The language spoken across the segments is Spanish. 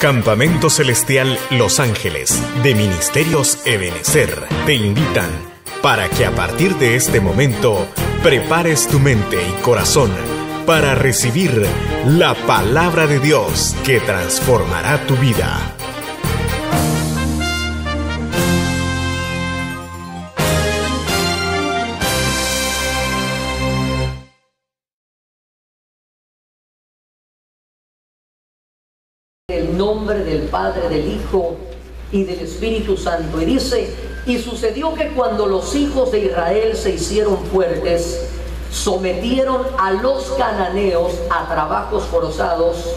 Campamento Celestial Los Ángeles de Ministerios Ebenecer te invitan para que a partir de este momento prepares tu mente y corazón para recibir la palabra de Dios que transformará tu vida. En el nombre del Padre, del Hijo y del Espíritu Santo. Y dice: y sucedió que cuando los hijos de Israel se hicieron fuertes, sometieron a los cananeos a trabajos forzados,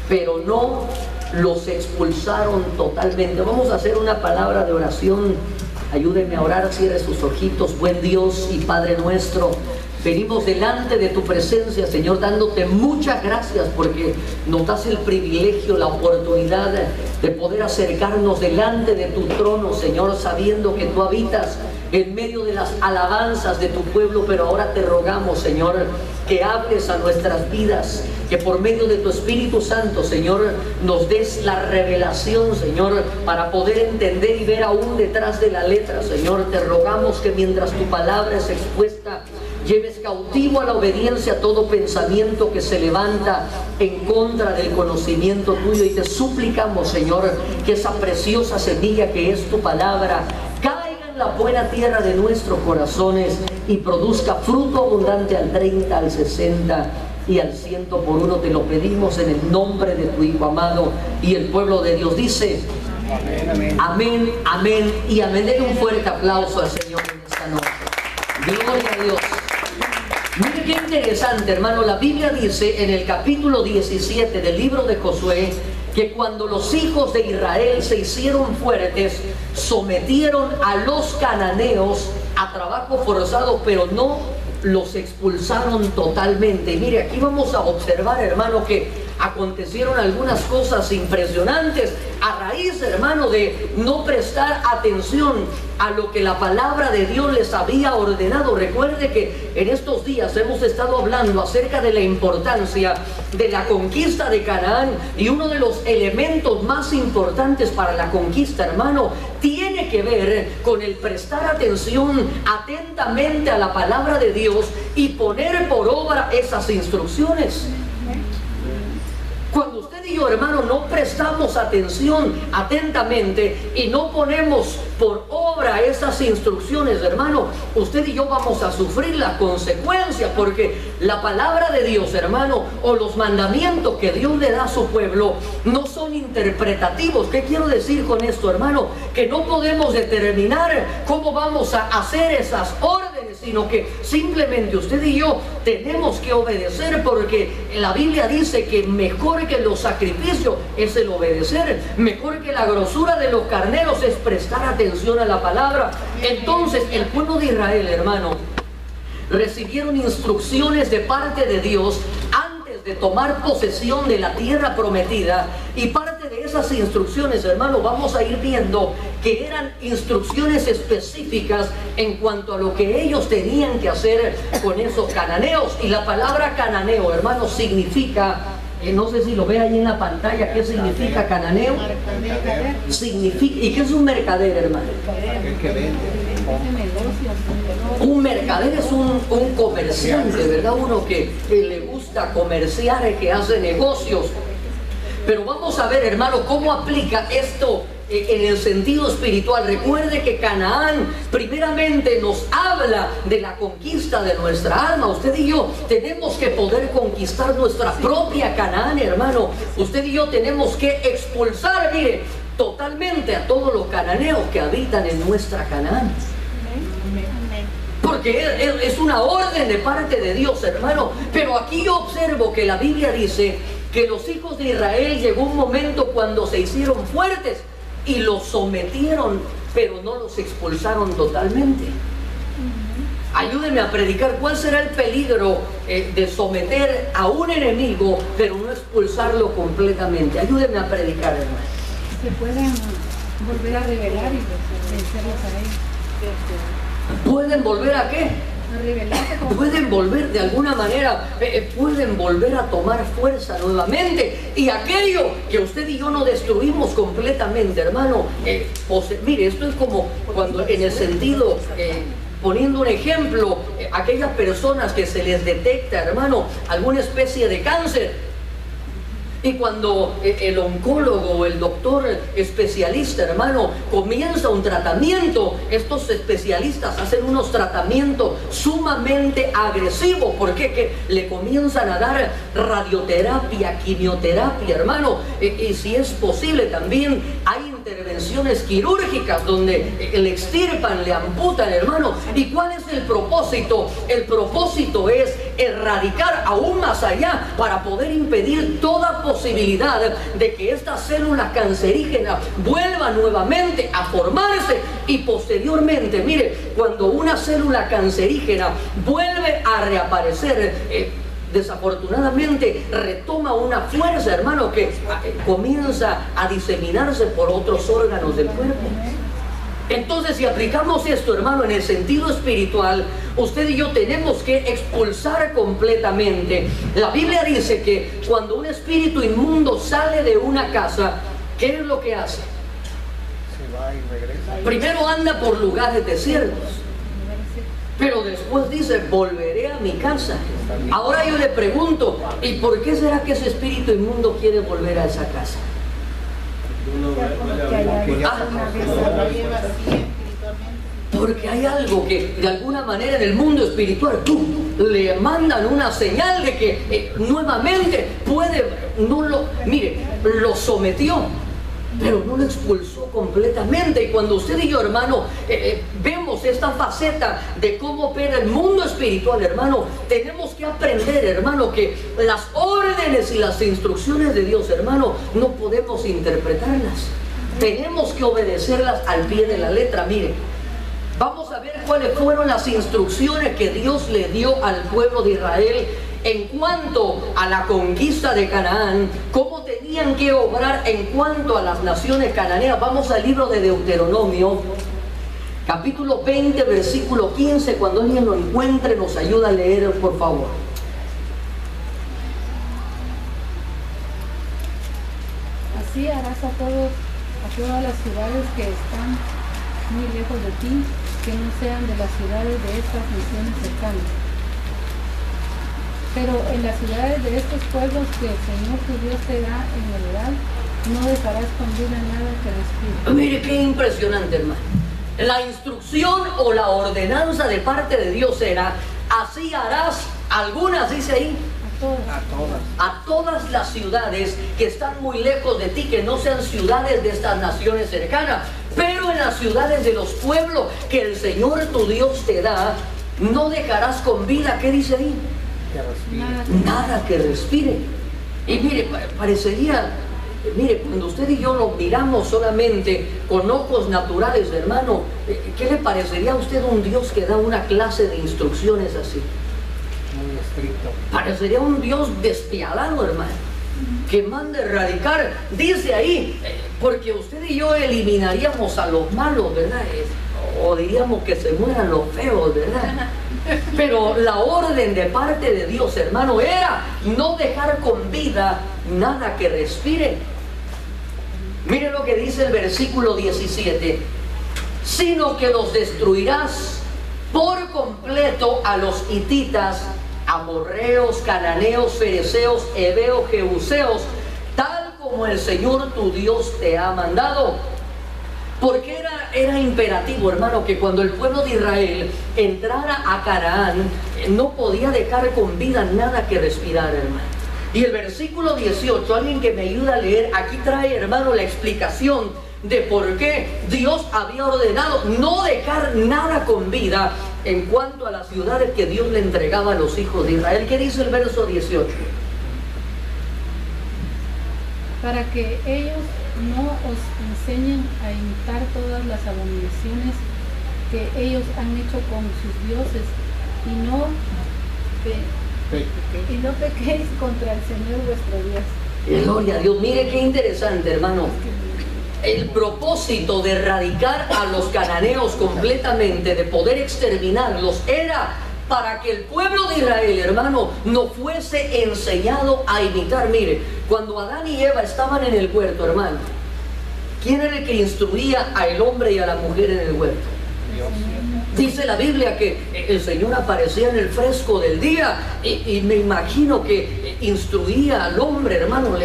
pero no los expulsaron totalmente. Vamos a hacer una palabra de oración. Ayúdenme a orar, cierre sus ojitos. Buen Dios y Padre nuestro, venimos delante de tu presencia, Señor, dándote muchas gracias porque nos das el privilegio, la oportunidad de poder acercarnos delante de tu trono, Señor, sabiendo que tú habitas en medio de las alabanzas de tu pueblo. Pero ahora te rogamos, Señor, que hables a nuestras vidas, que por medio de tu Espíritu Santo, Señor, nos des la revelación, Señor, para poder entender y ver aún detrás de la letra. Señor, te rogamos que mientras tu palabra es expuesta, lleves cautivo a la obediencia todo pensamiento que se levanta en contra del conocimiento tuyo. Y te suplicamos, Señor, que esa preciosa semilla que es tu palabra caiga en la buena tierra de nuestros corazones y produzca fruto abundante al 30, al 60 y al 100 por uno. Te lo pedimos en el nombre de tu Hijo amado. Y el pueblo de Dios dice: amén, amén, amén, amén y amén. Denle un fuerte aplauso al Señor en esta noche. Gloria a Dios. Mire qué interesante, hermano. La Biblia dice en el capítulo 17 del libro de Josué que cuando los hijos de Israel se hicieron fuertes, sometieron a los cananeos a trabajo forzado, pero no los expulsaron totalmente. Y mire, aquí vamos a observar, hermano, que acontecieron algunas cosas impresionantes a raíz, hermano, de no prestar atención a lo que la palabra de Dios les había ordenado. Recuerde que en estos días hemos estado hablando acerca de la importancia de la conquista de Canaán, y uno de los elementos más importantes para la conquista, hermano, tiene que ver con el prestar atención atentamente a la palabra de Dios y poner por obra esas instrucciones. Cuando usted y yo, hermano, no prestamos atención atentamente y no ponemos por obra esas instrucciones, hermano, usted y yo vamos a sufrir la consecuencia, porque la palabra de Dios, hermano, o los mandamientos que Dios le da a su pueblo no son interpretativos. ¿Qué quiero decir con esto, hermano? Que no podemos determinar cómo vamos a hacer esas órdenes, sino que simplemente usted y yo tenemos que obedecer, porque la Biblia dice que mejor que los sacrificios es el obedecer, mejor que la grosura de los carneros es prestar atención a la palabra. Entonces el pueblo de Israel, hermano, recibieron instrucciones de parte de Dios antes de tomar posesión de la tierra prometida, y parte de esas instrucciones, hermano, vamos a ir viendo que eran instrucciones específicas en cuanto a lo que ellos tenían que hacer con esos cananeos. Y la palabra cananeo, hermano, significa, no sé si lo ve ahí en la pantalla, ¿qué significa cananeo? Significa, ¿y qué es un mercader, hermano? El que vende. Un mercader es un comerciante, ¿verdad? Uno que le gusta comerciar, que hace negocios. Pero vamos a ver, hermano, cómo aplica esto en el sentido espiritual. Recuerde que Canaán primeramente nos habla de la conquista de nuestra alma. Usted y yo tenemos que poder conquistar nuestra propia Canaán, hermano. Usted y yo tenemos que expulsar, mire, totalmente a todos los cananeos que habitan en nuestra Canaán. Porque es una orden de parte de Dios, hermano. Pero aquí yo observo que la Biblia dice que los hijos de Israel llegó un momento cuando se hicieron fuertes y los sometieron, pero no los expulsaron totalmente. Ayúdenme a predicar cuál será el peligro de someter a un enemigo, pero no expulsarlo completamente. Ayúdenme a predicar, hermano. Se pueden volver a rebelar y vencerlos a ellos. ¿Pueden volver a qué? pueden volver de alguna manera, pueden volver a tomar fuerza nuevamente. Y aquello que usted y yo no destruimos completamente, hermano, mire, esto es como cuando en el sentido, poniendo un ejemplo, aquellas personas que se les detecta, hermano, alguna especie de cáncer. Y cuando el oncólogo o el doctor especialista, hermano, comienza un tratamiento, estos especialistas hacen unos tratamientos sumamente agresivos. ¿Por qué? Que le comienzan a dar radioterapia, quimioterapia, hermano. Y si es posible también hay intervenciones quirúrgicas donde le extirpan, le amputan, hermano. ¿Y cuál es el propósito? El propósito es erradicar aún más allá para poder impedir toda posibilidad de que esta célula cancerígena vuelva nuevamente a formarse. Y posteriormente, mire, cuando una célula cancerígena vuelve a reaparecer, desafortunadamente retoma una fuerza, hermano, que comienza a diseminarse por otros órganos del cuerpo. Entonces, si aplicamos esto, hermano, en el sentido espiritual, usted y yo tenemos que expulsar completamente. La Biblia dice que cuando un espíritu inmundo sale de una casa, ¿qué es lo que hace? Se va y regresa. Primero anda por lugares desiertos, pero después dice, volveré a mi casa. Ahora yo le pregunto, ¿y por qué será que ese espíritu inmundo quiere volver a esa casa? Porque hay algo que de alguna manera en el mundo espiritual le mandan una señal de que nuevamente puede, mire, lo sometió, pero no lo expulsó completamente. Y cuando usted y yo, hermano, vemos esta faceta de cómo opera el mundo espiritual, hermano, tenemos que aprender, hermano, que las órdenes y las instrucciones de Dios, hermano, no podemos interpretarlas. Tenemos que obedecerlas al pie de la letra. Mire, vamos a ver cuáles fueron las instrucciones que Dios le dio al pueblo de Israel en cuanto a la conquista de Canaán, cómo tenían que obrar en cuanto a las naciones cananeas. Vamos al libro de Deuteronomio, capítulo 20, versículo 15. Cuando alguien lo encuentre, nos ayuda a leer, por favor. Así harás a todas las ciudades que están muy lejos de ti, que no sean de las ciudades de estas naciones cercanas. Pero en las ciudades de estos pueblos que el Señor tu Dios te da en heredad, no dejarás con vida nada que respire. Mire qué impresionante, hermano. La instrucción o la ordenanza de parte de Dios era, así harás, algunas dice ahí, a todas las ciudades que están muy lejos de ti, que no sean ciudades de estas naciones cercanas, pero en las ciudades de los pueblos que el Señor tu Dios te da, no dejarás con vida. ¿Qué dice ahí? Nada que respire. Y mire, parecería, mire, cuando usted y yo lo miramos solamente con ojos naturales, hermano, ¿qué le parecería a usted un Dios que da una clase de instrucciones así? Muy estricto. Parecería un Dios despiadado, hermano, que manda erradicar. Dice ahí, porque usted y yo eliminaríamos a los malos, ¿verdad? O diríamos que se mueran los feos, ¿verdad? Pero la orden de parte de Dios, hermano, era no dejar con vida nada que respire. Mire lo que dice el versículo 17: sino que los destruirás por completo a los hititas, amorreos, cananeos, fereceos, heveos, jebuseos, tal como el Señor tu Dios te ha mandado. Porque era imperativo, hermano, que cuando el pueblo de Israel entrara a Canaán, no podía dejar con vida nada que respirar, hermano. Y el versículo 18, alguien que me ayuda a leer, aquí trae, hermano, la explicación de por qué Dios había ordenado no dejar nada con vida en cuanto a las ciudades que Dios le entregaba a los hijos de Israel. ¿Qué dice el verso 18? Para que ellos no os enseñen a imitar todas las abominaciones que ellos han hecho con sus dioses, y no pequéis contra el Señor vuestro Dios. Gloria a Dios. Mire qué interesante, hermano. El propósito de erradicar a los cananeos completamente, de poder exterminarlos, era para que el pueblo de Israel, hermano, no fuese enseñado a imitar. Mire, cuando Adán y Eva estaban en el huerto, hermano, ¿quién era el que instruía al hombre y a la mujer en el huerto? Dios. Dice la Biblia que el Señor aparecía en el fresco del día y me imagino que instruía al hombre, hermano.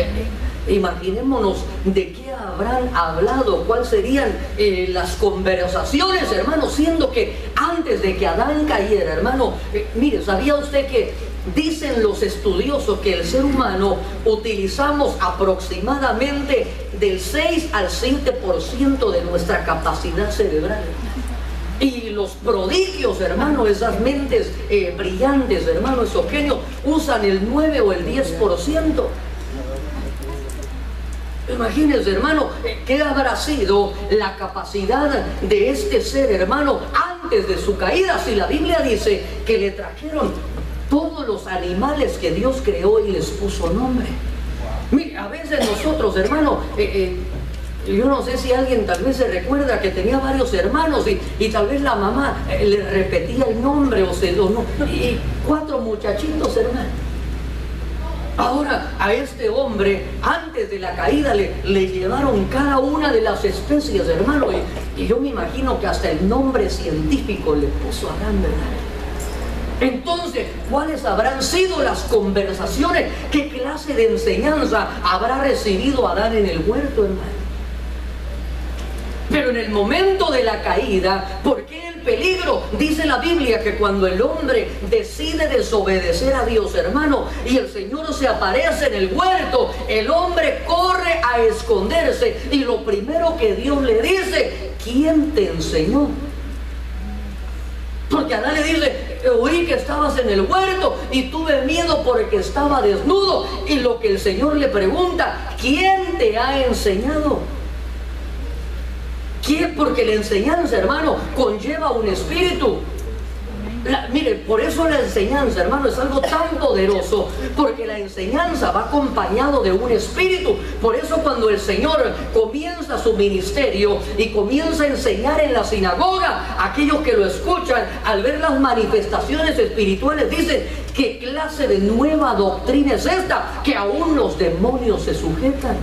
Imaginémonos de qué habrán hablado, cuáles serían las conversaciones, hermano, siendo que antes de que Adán cayera, hermano, mire, ¿sabía usted que dicen los estudiosos que el ser humano utilizamos aproximadamente del 6 al 7% de nuestra capacidad cerebral? Y los prodigios, hermano, esas mentes brillantes, hermano, esos genios, usan el 9 o el 10%. Imagínense, hermano, ¿qué habrá sido la capacidad de este ser, hermano, antes de su caída? Si la Biblia dice que le trajeron todos los animales que Dios creó y les puso nombre. Mire, a veces nosotros, hermano, yo no sé si alguien tal vez se recuerda que tenía varios hermanos y tal vez la mamá le repetía el nombre y 4 muchachitos, hermano. Ahora a este hombre, antes de la caída, le llevaron cada una de las especies, hermano, y yo me imagino que hasta el nombre científico le puso a Adán, ¿verdad? Entonces, ¿cuáles habrán sido las conversaciones? ¿Qué clase de enseñanza habrá recibido Adán en el huerto, hermano? Pero en el momento de la caída, ¿por qué el peligro? Dice la Biblia que cuando el hombre decide desobedecer a Dios, hermano, y el Señor se aparece en el huerto, el hombre corre a esconderse y lo primero que Dios le dice: ¿quién te enseñó? Porque Adán le dice: oí que estabas en el huerto y tuve miedo porque estaba desnudo. Y lo que el Señor le pregunta: ¿quién te ha enseñado? ¿Quién? Porque la enseñanza, hermano, conlleva un espíritu. Mire, por eso la enseñanza, hermano, es algo tan poderoso, porque la enseñanza va acompañado de un espíritu. Por eso cuando el Señor comienza su ministerio y comienza a enseñar en la sinagoga, aquellos que lo escuchan, al ver las manifestaciones espirituales, dicen: ¿qué clase de nueva doctrina es esta? Que aún los demonios se sujetan.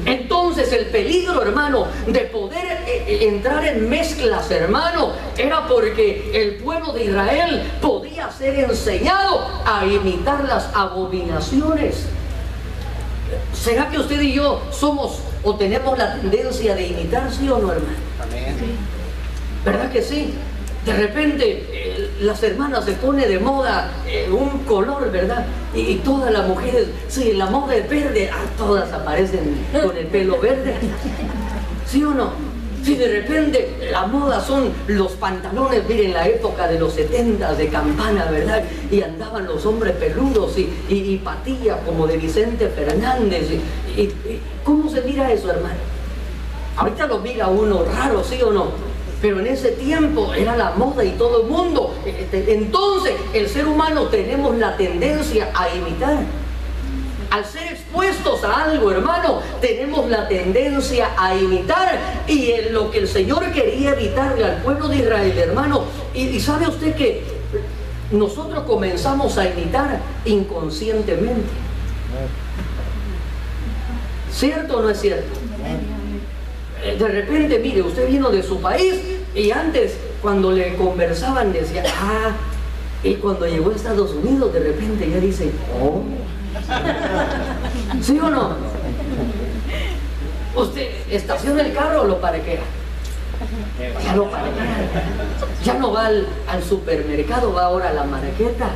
Entonces el peligro, hermano, de poder entrar en mezclas, hermano, era porque el pueblo de Israel podía ser enseñado a imitar las abominaciones. ¿Será que usted y yo somos o tenemos la tendencia de imitar, sí o no, hermano? Amén. ¿Verdad que sí? De repente las hermanas se pone de moda un color, ¿verdad? Y todas las mujeres, sí, la moda es verde, todas aparecen con el pelo verde. ¿Sí o no? Si de repente la moda son los pantalones, miren, la época de los 70 de campana, ¿verdad? Y andaban los hombres peludos y patillas como de Vicente Fernández. ¿Cómo se mira eso, hermano? Ahorita lo mira uno raro, ¿sí o no? Pero en ese tiempo era la moda y todo el mundo. Entonces el ser humano tenemos la tendencia a imitar. Al ser expuestos a algo, hermano, tenemos la tendencia a imitar. Y lo que el Señor quería evitarle al pueblo de Israel, hermano, y sabe usted que nosotros comenzamos a imitar inconscientemente. ¿Cierto o no es cierto? De repente, mire, usted vino de su país y antes cuando le conversaban decía: y cuando llegó a Estados Unidos de repente ya dice: oh. ¿Sí o no? Usted estaciona el carro o lo parquea. Ya lo parquea. Ya no va al supermercado, va ahora a la marqueta.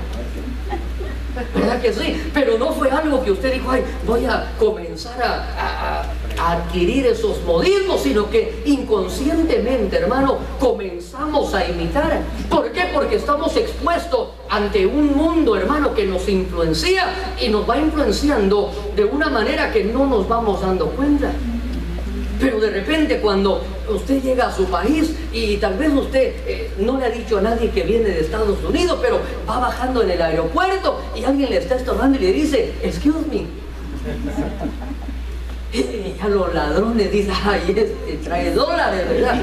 ¿Verdad que sí? Pero no fue algo que usted dijo: ay, voy a comenzar a adquirir esos modismos, sino que inconscientemente, hermano, comenzamos a imitar. ¿Por qué? Porque estamos expuestos ante un mundo, hermano, que nos influencia y nos va influenciando de una manera que no nos vamos dando cuenta. Pero de repente cuando usted llega a su país y tal vez usted no le ha dicho a nadie que viene de Estados Unidos, pero va bajando en el aeropuerto y alguien le está estorbando y le dice: excuse me. Y a los ladrones dicen, ay, este trae dólares, ¿verdad?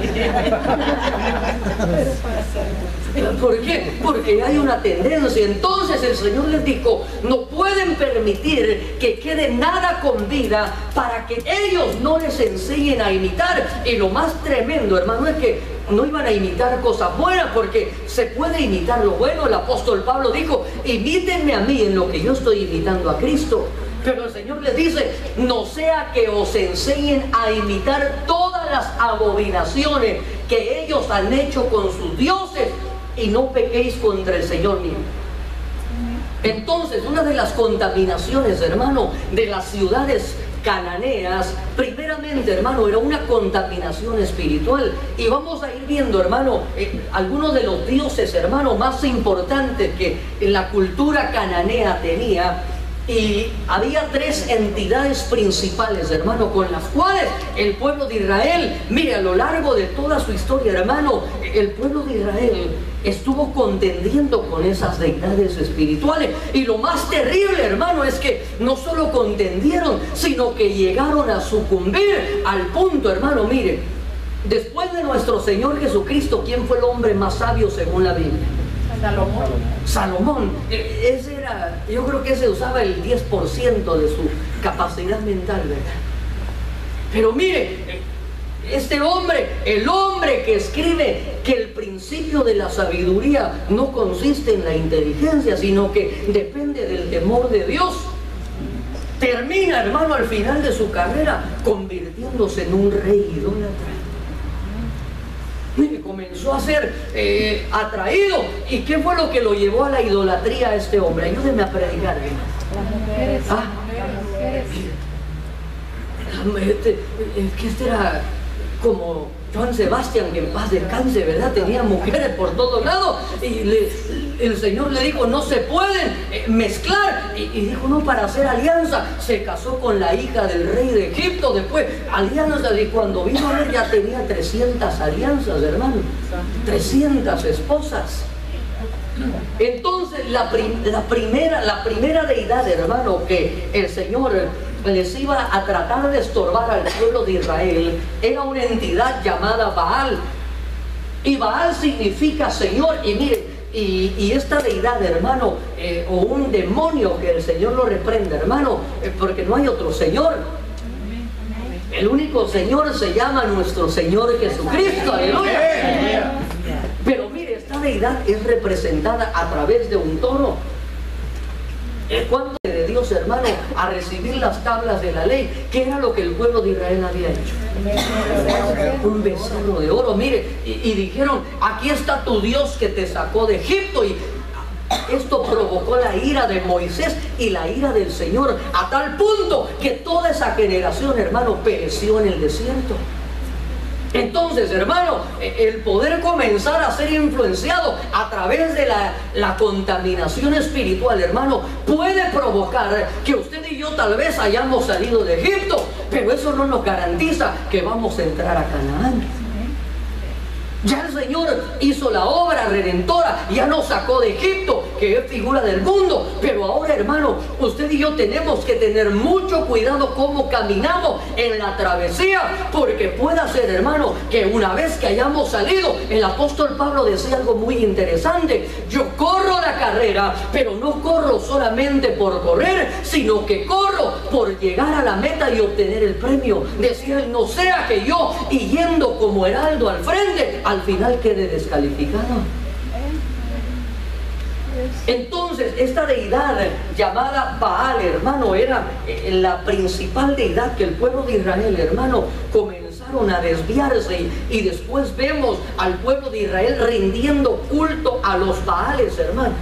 ¿Por qué? Porque hay una tendencia. Entonces el Señor les dijo, no pueden permitir que quede nada con vida para que ellos no les enseñen a imitar. Y lo más tremendo, hermano, es que no iban a imitar cosas buenas, porque se puede imitar lo bueno. El apóstol Pablo dijo, imítenme a mí en lo que yo estoy imitando a Cristo. Pero el Señor les dice, no sea que os enseñen a imitar todas las abominaciones que ellos han hecho con sus dioses y no pequéis contra el Señor mismo. Entonces, una de las contaminaciones, hermano, de las ciudades cananeas, primeramente, hermano, era una contaminación espiritual. Y vamos a ir viendo, hermano, algunos de los dioses, hermano, más importantes que en la cultura cananea tenía. Y había tres entidades principales, hermano, con las cuales el pueblo de Israel, mire, a lo largo de toda su historia, hermano, el pueblo de Israel estuvo contendiendo con esas deidades espirituales. Y lo más terrible, hermano, es que no solo contendieron, sino que llegaron a sucumbir al punto, hermano, mire, después de nuestro Señor Jesucristo, ¿quién fue el hombre más sabio según la Biblia? Salomón. Ese era, yo creo que ese usaba el 10% de su capacidad mental, ¿verdad? Pero mire, este hombre, el hombre que escribe que el principio de la sabiduría no consiste en la inteligencia, sino que depende del temor de Dios, termina, hermano, al final de su carrera convirtiéndose en un rey idólatra. Mire, comenzó a ser atraído. ¿Y qué fue lo que lo llevó a la idolatría a este hombre? Ayúdenme a predicar. Las mujeres. Que este era como Joan Sebastián, que en paz descanse, ¿verdad? Tenía mujeres por todos lados. Y el Señor le dijo, no se pueden mezclar. Y dijo, no, para hacer alianza. Se casó con la hija del rey de Egipto. Después, alianza. Y cuando vino a ver, ya tenía 300 alianzas, hermano. 300 esposas. Entonces, la primera deidad, hermano, que el Señor les iba a tratar de estorbar al pueblo de Israel, era una entidad llamada Baal. Y Baal significa Señor. Y mire, y esta deidad, hermano, o un demonio, que el Señor lo reprenda, hermano, porque no hay otro Señor. El único Señor se llama nuestro Señor Jesucristo. Aleluya. Pero mire, esta deidad es representada a través de un toro. Cuando de Dios, hermano, a recibir las tablas de la ley, ¿qué era lo que el pueblo de Israel había hecho? Un becerro de oro. Mire, y dijeron, aquí está tu Dios que te sacó de Egipto. Y esto provocó la ira de Moisés y la ira del Señor, a tal punto que toda esa generación, hermano, pereció en el desierto. Entonces, hermano, el poder comenzar a ser influenciado a través de la contaminación espiritual, hermano, puede provocar que usted y yo tal vez hayamos salido de Egipto, pero eso no nos garantiza que vamos a entrar a Canaán. Ya el Señor hizo la obra redentora, ya nos sacó de Egipto, que es figura del mundo. Pero ahora, hermano, usted y yo tenemos que tener mucho cuidado cómo caminamos en la travesía, porque puede ser, hermano, que una vez que hayamos salido, el apóstol Pablo decía algo muy interesante: yo corro la carrera, pero no corro solamente por correr, sino que corro por llegar a la meta y obtener el premio. Decía él, no sea que yo, y yendo como heraldo al frente, al final quede descalificado. Entonces, esta deidad llamada Baal, hermano, era la principal deidad que el pueblo de Israel, hermano, comenzaron a desviarse, y después vemos al pueblo de Israel rindiendo culto a los Baales, hermano.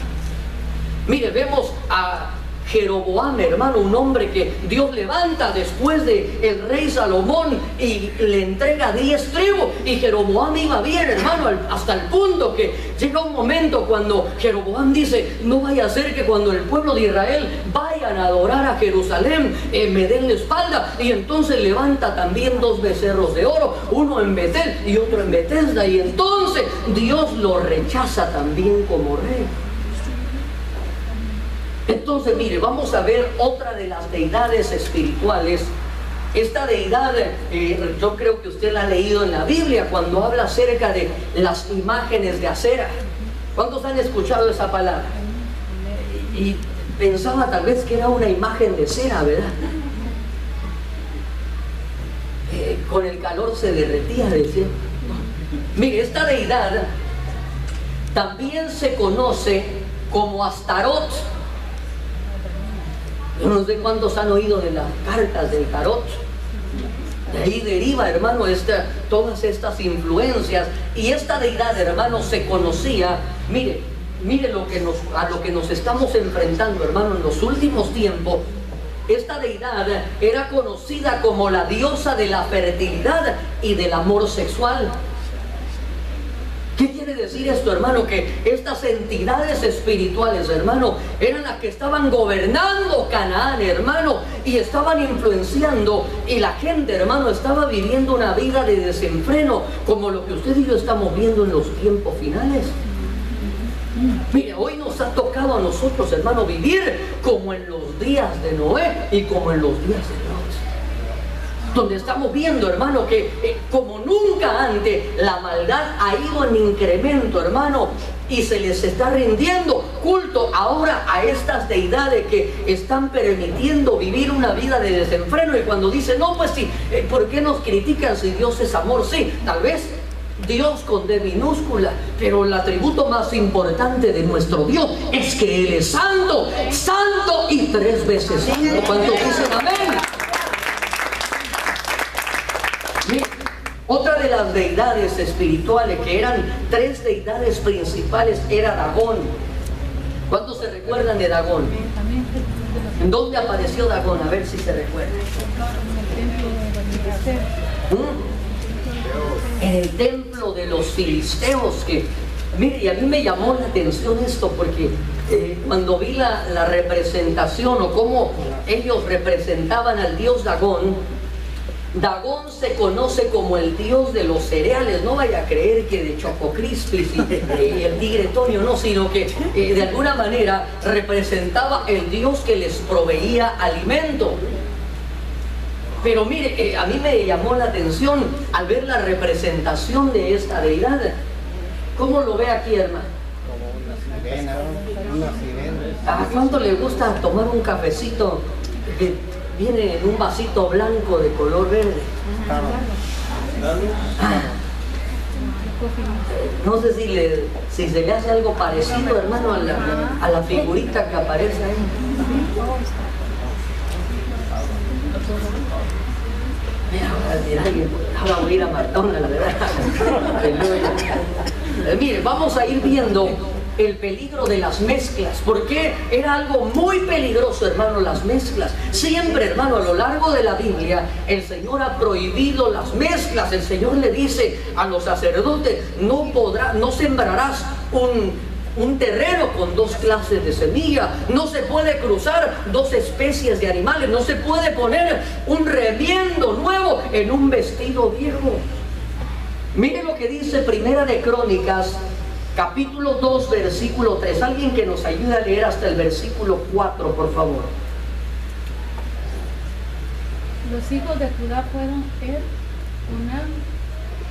Mire, vemos a Jeroboam, hermano, un hombre que Dios levanta después de el rey Salomón y le entrega 10 tribus, y Jeroboam iba bien, hermano, hasta el punto que llega un momento cuando Jeroboam dice, no vaya a ser que cuando el pueblo de Israel vayan a adorar a Jerusalén, me den la espalda. Y entonces levanta también 2 becerros de oro, uno en Betel y otro en Betesda, y entonces Dios lo rechaza también como rey. Entonces, mire, vamos a ver otra de las deidades espirituales Esta deidad, yo creo que usted la ha leído en la Biblia cuando habla acerca de las imágenes de acera. ¿Cuántos han escuchado esa palabra? Y pensaba tal vez que era una imagen de cera, ¿verdad? Con el calor se derretía, decía. Mire, esta deidad también se conoce como Astarot. Yo no sé cuántos han oído de las cartas del tarot. De ahí deriva, hermano, todas estas influencias. Y esta deidad, hermano, se conocía. Mire a lo que nos estamos enfrentando, hermano, en los últimos tiempos. Esta deidad era conocida como la diosa de la fertilidad y del amor sexual. ¿Qué quiere decir esto, hermano? Que estas entidades espirituales, hermano, eran las que estaban gobernando Canaán, hermano, y estaban influenciando, y la gente, hermano, estaba viviendo una vida de desenfreno, como lo que usted y yo estamos viendo en los tiempos finales. Mire, hoy nos ha tocado a nosotros, hermano, vivir como en los días de Noé y como en los días de Lot, donde estamos viendo, hermano, que como nunca antes la maldad ha ido en incremento, hermano, y se les está rindiendo culto ahora a estas deidades que están permitiendo vivir una vida de desenfreno. Y cuando dicen, no, pues sí, ¿por qué nos critican si Dios es amor? Sí, tal vez Dios con D minúscula, pero el atributo más importante de nuestro Dios es que Él es santo, santo y 3 veces santo. ¿Cuántos dicen amén? Otra de las deidades espirituales, que eran 3 deidades principales, era Dagón. ¿Cuántos se recuerdan de Dagón? ¿En dónde apareció Dagón? A ver si se recuerdan. En el templo de los filisteos. Que, mire, y a mí me llamó la atención esto, porque cuando vi la representación o cómo ellos representaban al dios Dagón. Dagón se conoce como el dios de los cereales. No vaya a creer que de Choco Crispis y el tigre Toño, no, sino que de alguna manera representaba el dios que les proveía alimento. Pero mire, a mí me llamó la atención al ver la representación de esta deidad. ¿Cómo lo ve aquí, hermano? Como una sirena. ¿A cuánto le gusta tomar un cafecito que viene en un vasito blanco de color verde? No sé si se le hace algo parecido, hermano, a la figurita que aparece ahí. Ahora voy a ir a McDonald's, la verdad. Mire, vamos a ir viendo el peligro de las mezclas, porque era algo muy peligroso, hermano, las mezclas. Siempre, hermano, a lo largo de la Biblia, el Señor ha prohibido las mezclas. El Señor le dice a los sacerdotes, no sembrarás un terreno con 2 clases de semilla, no se puede cruzar 2 especies de animales, no se puede poner un remiendo nuevo en un vestido viejo. Mire lo que dice Primera de Crónicas, capítulo 2, versículo 3. Alguien que nos ayude a leer hasta el versículo 4, por favor. Los hijos de Judá fueron Er, Onán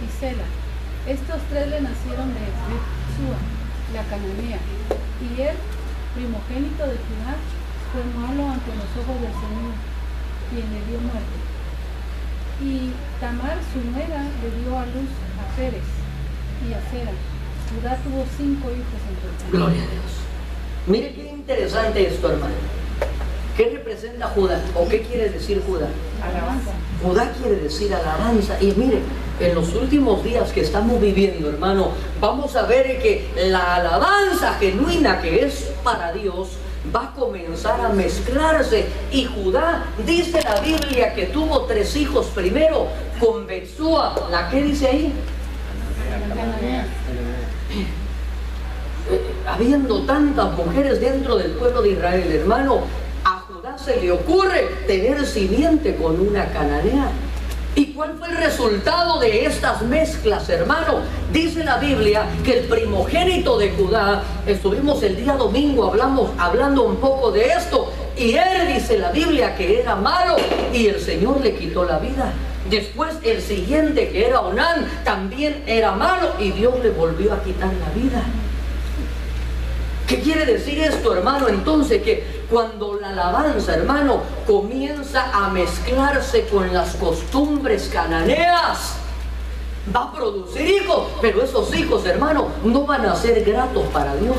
y Sela. Estos 3 le nacieron de Betsúa, la cananea, y el primogénito de Judá fue malo ante los ojos del Señor, quien le dio muerte. Y Tamar, su nuera, le dio a luz a Pérez y a Sera. Judá tuvo 5 hijos en total. Gloria a Dios. Mire qué interesante esto, hermano. ¿Qué representa Judá? ¿O qué quiere decir Judá? Alabanza. Judá quiere decir alabanza. Y mire, en los últimos días que estamos viviendo, hermano, vamos a ver que la alabanza genuina que es para Dios va a comenzar a mezclarse. Y Judá, dice la Biblia, que tuvo 3 hijos primero con Betsúa. ¿La qué dice ahí? La cananea. Habiendo tantas mujeres dentro del pueblo de Israel, hermano, a Judá se le ocurre tener simiente con una cananea. ¿Y cuál fue el resultado de estas mezclas, hermano? Dice la Biblia que el primogénito de Judá, estuvimos el día domingo hablando un poco de esto, y dice la Biblia que era malo y el Señor le quitó la vida. Después el siguiente, que era Onán, también era malo y Dios le volvió a quitar la vida. ¿Qué quiere decir esto, hermano? Entonces, que cuando la alabanza, hermano, comienza a mezclarse con las costumbres cananeas, va a producir hijos, pero esos hijos, hermano, no van a ser gratos para Dios.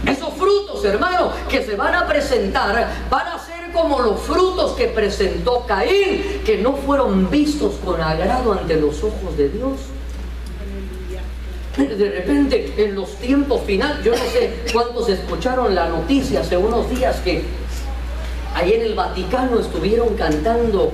Esos frutos, hermano, que se van a presentar, van a ser como los frutos que presentó Caín, que no fueron vistos con agrado ante los ojos de Dios. De repente, en los tiempos finales, yo no sé cuántos escucharon la noticia hace unos días que ahí en el Vaticano estuvieron cantando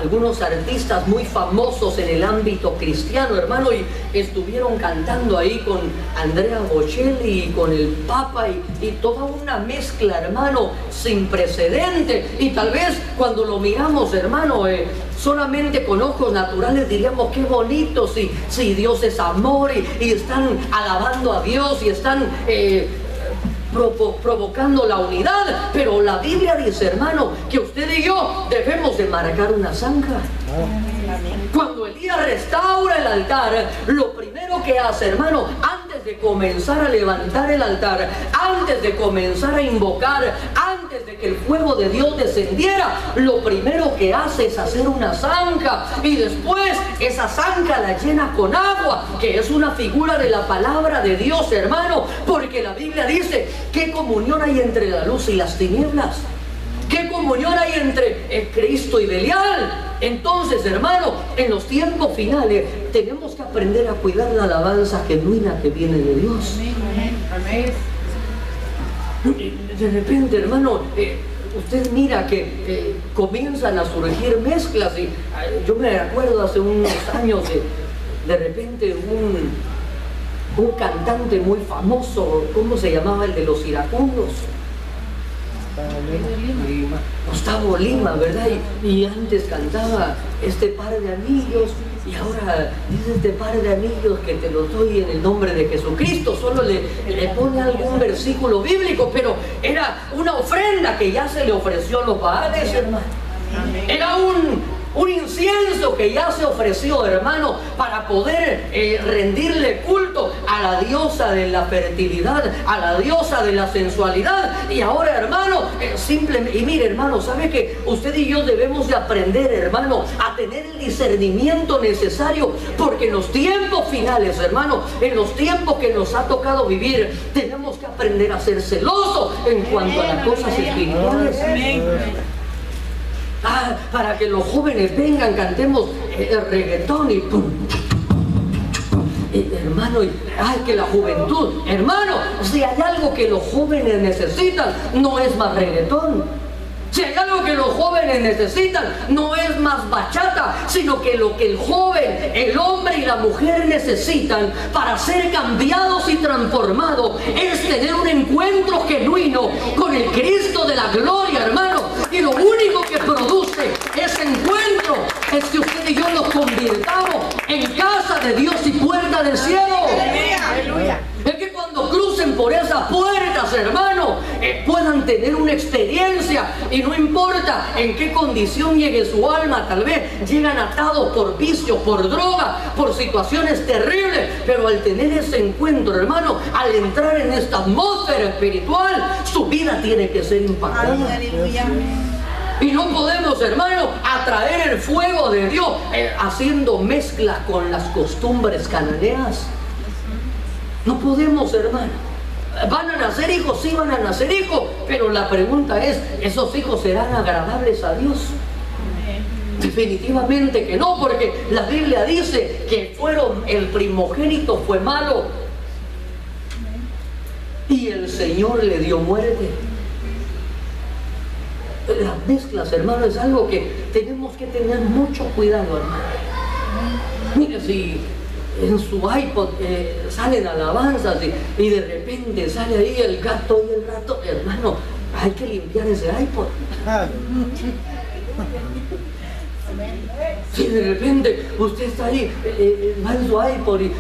algunos artistas muy famosos en el ámbito cristiano, hermano, y estuvieron cantando ahí con Andrea Bocelli y con el Papa y toda una mezcla, hermano, sin precedente. Y tal vez cuando lo miramos, hermano, solamente con ojos naturales diríamos qué bonito, si Dios es amor y están alabando a Dios y están provocando la unidad, pero la Biblia dice, hermano, que usted y yo debemos de marcar una zanja. Cuando Elías restaura el altar, lo primero que hace, hermano, antes de comenzar a levantar el altar, antes de comenzar a invocar, antes de que el fuego de Dios descendiera, lo primero que hace es hacer una zanja, y después esa zanja la llena con agua, que es una figura de la palabra de Dios, hermano, porque la Biblia dice: ¿qué comunión hay entre la luz y las tinieblas? ¿Qué comunión hay entre Cristo y Belial? Entonces, hermano, en los tiempos finales tenemos que aprender a cuidar la alabanza genuina que viene de Dios. Amén. De repente, hermano, usted mira que comienzan a surgir mezclas, y yo me acuerdo hace unos años de repente un cantante muy famoso, ¿cómo se llamaba? El de los iracundos. Gustavo Lima, ¿verdad? Y antes cantaba este par de anillos, y ahora dice este par de anillos que te los doy en el nombre de Jesucristo. Solo le pone algún versículo bíblico, pero era una ofrenda que ya se le ofreció a los Baales, hermano. Era un incienso que ya se ofreció, hermano, para poder rendirle culto a la diosa de la fertilidad, a la diosa de la sensualidad. Y ahora, hermano, simplemente, y mire, hermano, ¿sabe que usted y yo debemos de aprender, hermano, a tener el discernimiento necesario? Porque en los tiempos finales, hermano, en los tiempos que nos ha tocado vivir, tenemos que aprender a ser celosos en cuanto a las cosas espirituales. Para que los jóvenes vengan, cantemos el reggaetón y pum, hermano, que la juventud, hermano, si hay algo que los jóvenes necesitan, no es más reggaetón. Si hay algo que los jóvenes necesitan, no es más bachata, sino que lo que el joven, el hombre y la mujer necesitan para ser cambiados y transformados es tener un encuentro genuino con el Cristo de la gloria, hermano. Y lo único que produce ese encuentro es que usted y yo nos convirtamos en casa de Dios y puerta del cielo. ¡Aleluya! Es que cuando crucen por esas puertas, hermano, puedan tener una experiencia, y no importa en qué condición llegue su alma, tal vez llegan atados por vicios, por droga, por situaciones terribles, pero al tener ese encuentro, hermano, al entrar en esta atmósfera espiritual, su vida tiene que ser impactada. ¡Aleluya! Y no podemos, hermano, atraer el fuego de Dios haciendo mezcla con las costumbres cananeas. No podemos, hermano. ¿Van a nacer hijos? Sí, van a nacer hijos, pero la pregunta es, ¿esos hijos serán agradables a Dios? Definitivamente que no, porque la Biblia dice que el primogénito fue malo y el Señor le dio muerte. Las mezclas, hermano, es algo que tenemos que tener mucho cuidado, hermano. Mire, si en su iPod salen alabanzas y de repente sale ahí el gato y el rato, hermano, hay que limpiar ese iPod. Si de repente usted está ahí, va en su iPod y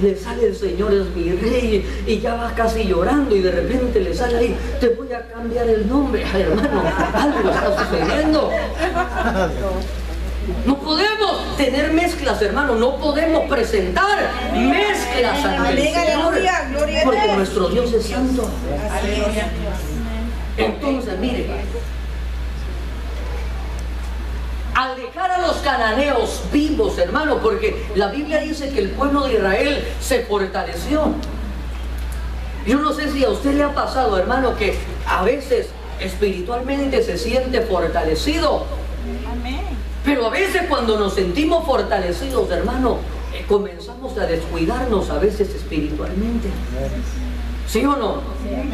le sale el Señor es mi rey y ya va casi llorando y de repente le sale ahí, te voy a cambiar el nombre. Ay, hermano, algo está sucediendo. No podemos tener mezclas, hermano, no podemos presentar mezclas ante el Señor, porque nuestro Dios es santo. Entonces, mire, al dejar a los cananeos vivos, hermano, porque la Biblia dice que el pueblo de Israel se fortaleció. Yo no sé si a usted le ha pasado, hermano, que a veces espiritualmente se siente fortalecido. Pero a veces cuando nos sentimos fortalecidos, hermano, comenzamos a descuidarnos a veces espiritualmente. ¿Sí o no?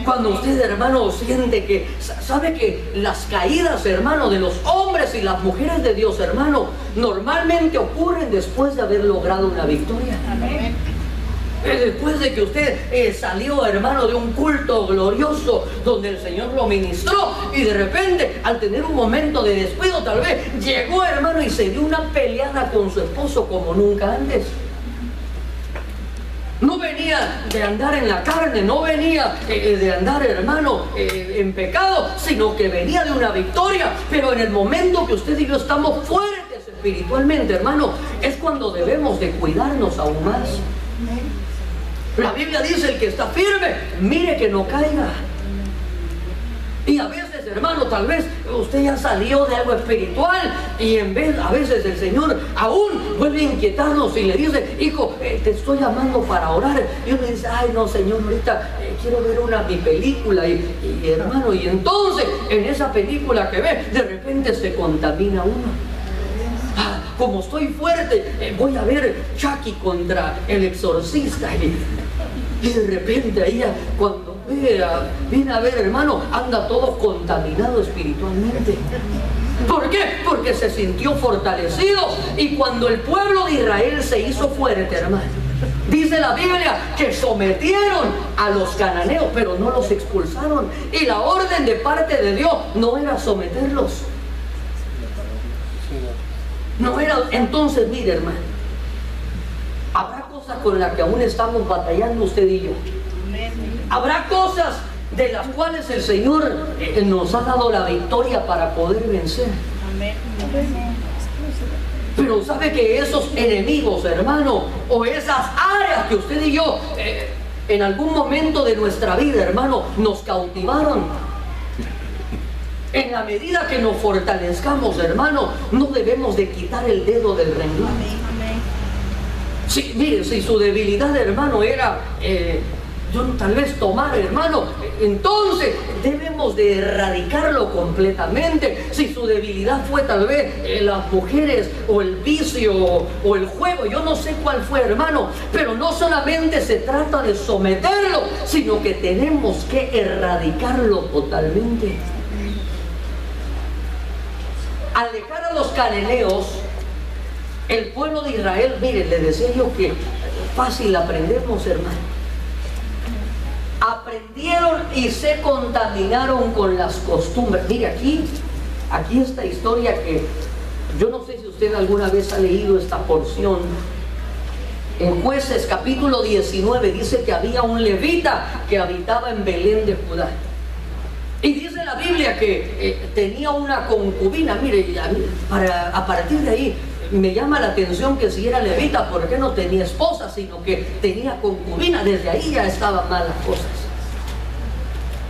Cuando usted, hermano, siente que, sabe que las caídas, hermano, de los hombres y las mujeres de Dios, hermano, normalmente ocurren después de haber logrado una victoria. Amén. Después de que usted salió, hermano, de un culto glorioso donde el Señor lo ministró y de repente, al tener un momento de descuido, tal vez llegó, hermano, y se dio una peleada con su esposo como nunca antes. No venía de andar en la carne, no venía de andar, hermano, en pecado, sino que venía de una victoria. Pero en el momento que usted y yo estamos fuertes espiritualmente, hermano, es cuando debemos de cuidarnos aún más. La Biblia dice, el que está firme, mire que no caiga. Y a veces, hermano, tal vez usted ya salió de algo espiritual y en vez, a veces el Señor aún vuelve a inquietarnos y le dice, hijo, te estoy llamando para orar. Y uno dice, ay no, Señor, ahorita quiero ver mi película y hermano, y entonces en esa película que ve, de repente se contamina uno. Como estoy fuerte, voy a ver Chucky contra el exorcista y de repente ahí cuando viene a ver, hermano, anda todo contaminado espiritualmente. ¿Por qué? Porque se sintió fortalecido. Y cuando el pueblo de Israel se hizo fuerte, hermano, dice la Biblia que sometieron a los cananeos, pero no los expulsaron. Y la orden de parte de Dios no era someterlos. No era. Entonces, mire, hermano, habrá cosas con las que aún estamos batallando usted y yo. Habrá cosas de las cuales el Señor nos ha dado la victoria para poder vencer. Pero sabe que esos enemigos, hermano, o esas áreas que usted y yo en algún momento de nuestra vida, hermano, nos cautivaron. En la medida que nos fortalezcamos, hermano, no debemos de quitar el dedo del renglón. Sí, mire, si su debilidad, hermano, era tal vez tomar, hermano, entonces debemos de erradicarlo completamente. Si su debilidad fue tal vez las mujeres o el vicio o el juego, yo no sé cuál fue, hermano, pero no solamente se trata de someterlo, sino que tenemos que erradicarlo totalmente. Al dejar a los cananeos, el pueblo de Israel, mire, le decía yo que fácil aprendemos, hermano. Aprendieron y se contaminaron con las costumbres. Mire, aquí esta historia que yo no sé si usted alguna vez ha leído esta porción. En Jueces capítulo 19 dice que había un levita que habitaba en Belén de Judá. Y dice la Biblia que tenía una concubina. Mire, a partir de ahí me llama la atención que si era levita, ¿por qué no tenía esposa? Sino que tenía concubina. Desde ahí ya estaban mal las cosas.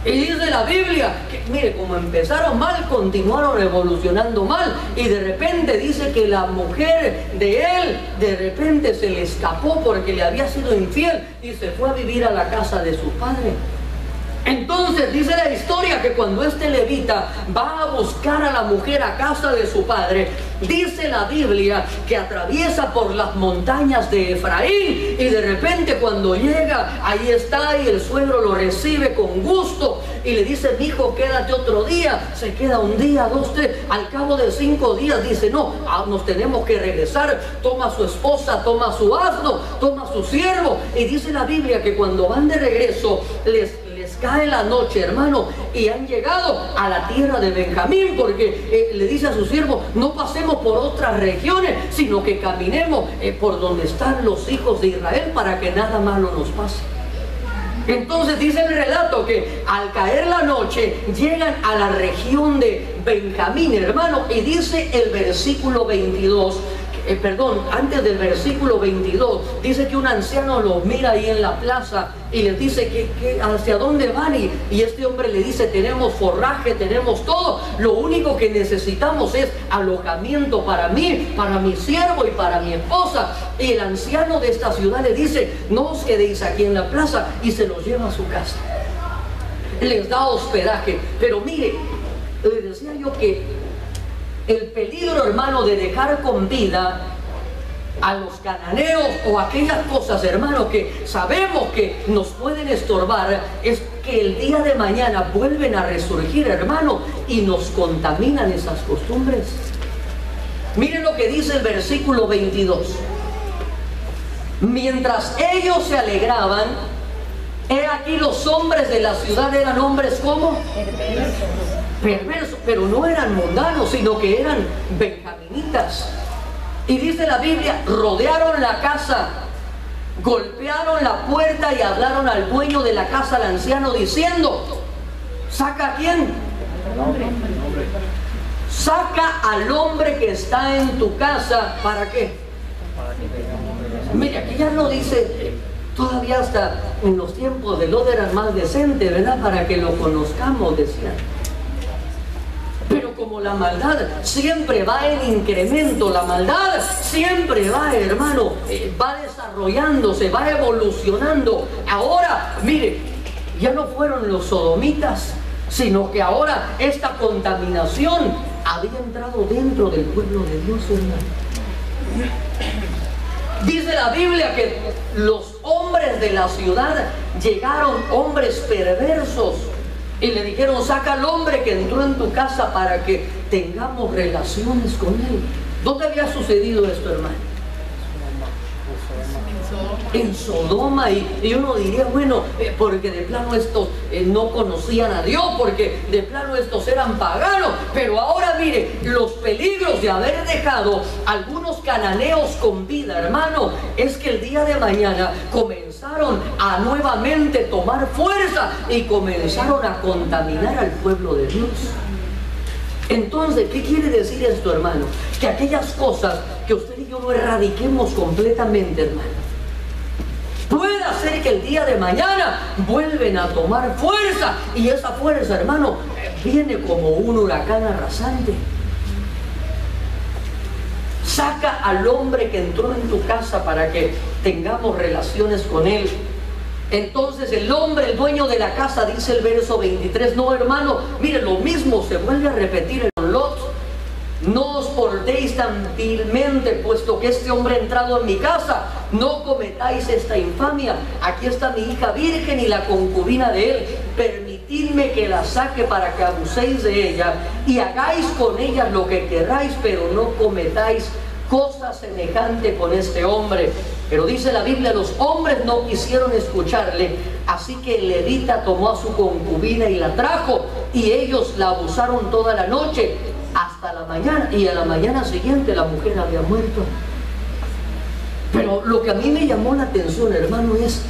Y dice la Biblia que, mire, como empezaron mal, continuaron evolucionando mal. Y de repente dice que la mujer de él, de repente se le escapó porque le había sido infiel y se fue a vivir a la casa de su padre. Entonces dice la historia que cuando este levita va a buscar a la mujer a casa de su padre, dice la Biblia que atraviesa por las montañas de Efraín y de repente cuando llega, ahí está y el suegro lo recibe con gusto y le dice, mijo, quédate otro día. Se queda un día, 2, 3, al cabo de 5 días dice, no, nos tenemos que regresar. Toma a su esposa, toma a su asno, toma a su siervo y dice la Biblia que cuando van de regreso les cae la noche, hermano, y han llegado a la tierra de Benjamín, porque le dice a su siervo, no pasemos por otras regiones, sino que caminemos por donde están los hijos de Israel para que nada malo nos pase. Entonces dice el relato que al caer la noche llegan a la región de Benjamín, hermano, y dice el versículo 22, antes del versículo 22, dice que un anciano los mira ahí en la plaza y les dice que hacia dónde van, y este hombre le dice, tenemos forraje, tenemos todo, lo único que necesitamos es alojamiento para mí, para mi siervo y para mi esposa. Y el anciano de esta ciudad le dice, no os quedéis aquí en la plaza, y se los lleva a su casa, les da hospedaje. Pero mire, les decía yo que el peligro, hermano, de dejar con vida a los cananeos o aquellas cosas, hermano, que sabemos que nos pueden estorbar, es que el día de mañana vuelven a resurgir, hermano, y nos contaminan esas costumbres. Miren lo que dice el versículo 22. Mientras ellos se alegraban, he aquí los hombres de la ciudad eran hombres como perversos, pero no eran mundanos, sino que eran benjaminitas. Y dice la Biblia, rodearon la casa, golpearon la puerta y hablaron al dueño de la casa, al anciano, diciendo, ¿saca a quién? Saca al hombre que está en tu casa. ¿Para qué? Mire, aquí ya no dice, todavía hasta en los tiempos de Lot eran más decentes, ¿verdad? Para que lo conozcamos, decían. Pero como la maldad siempre va en incremento, la maldad siempre va, hermano, va desarrollándose, va evolucionando. Ahora, mire, ya no fueron los sodomitas, sino que ahora esta contaminación había entrado dentro del pueblo de Dios, hermano. Dice la Biblia que los hombres de la ciudad llegaron, hombres perversos, y le dijeron, saca al hombre que entró en tu casa para que tengamos relaciones con él. ¿Dónde había sucedido esto, hermano? En Sodoma. Y uno diría, bueno, porque de plano estos no conocían a Dios, porque de plano estos eran paganos. Pero ahora mire, los peligros de haber dejado algunos cananeos con vida, hermano, es que el día de mañana comenzaron a nuevamente tomar fuerza y comenzaron a contaminar al pueblo de Dios. Entonces, ¿qué quiere decir esto, hermano? Que aquellas cosas que usted y yo no erradiquemos completamente, hermano, puede hacer que el día de mañana vuelven a tomar fuerza, y esa fuerza, hermano, viene como un huracán arrasante. Saca al hombre que entró en tu casa para que tengamos relaciones con él. Entonces el hombre, el dueño de la casa, dice el verso 23, no, hermano, mire, lo mismo se vuelve a repetir en Lot. No os portéis tan vilmente, puesto que este hombre ha entrado en mi casa. No cometáis esta infamia. Aquí está mi hija virgen y la concubina de él. Permitidme que la saque para que abuséis de ella y hagáis con ella lo que queráis, pero no cometáis cosa semejante con este hombre. Pero dice la Biblia, los hombres no quisieron escucharle, así que el levita tomó a su concubina y la trajo, y ellos la abusaron toda la noche hasta la mañana, y a la mañana siguiente la mujer había muerto. Pero lo que a mí me llamó la atención, hermano, es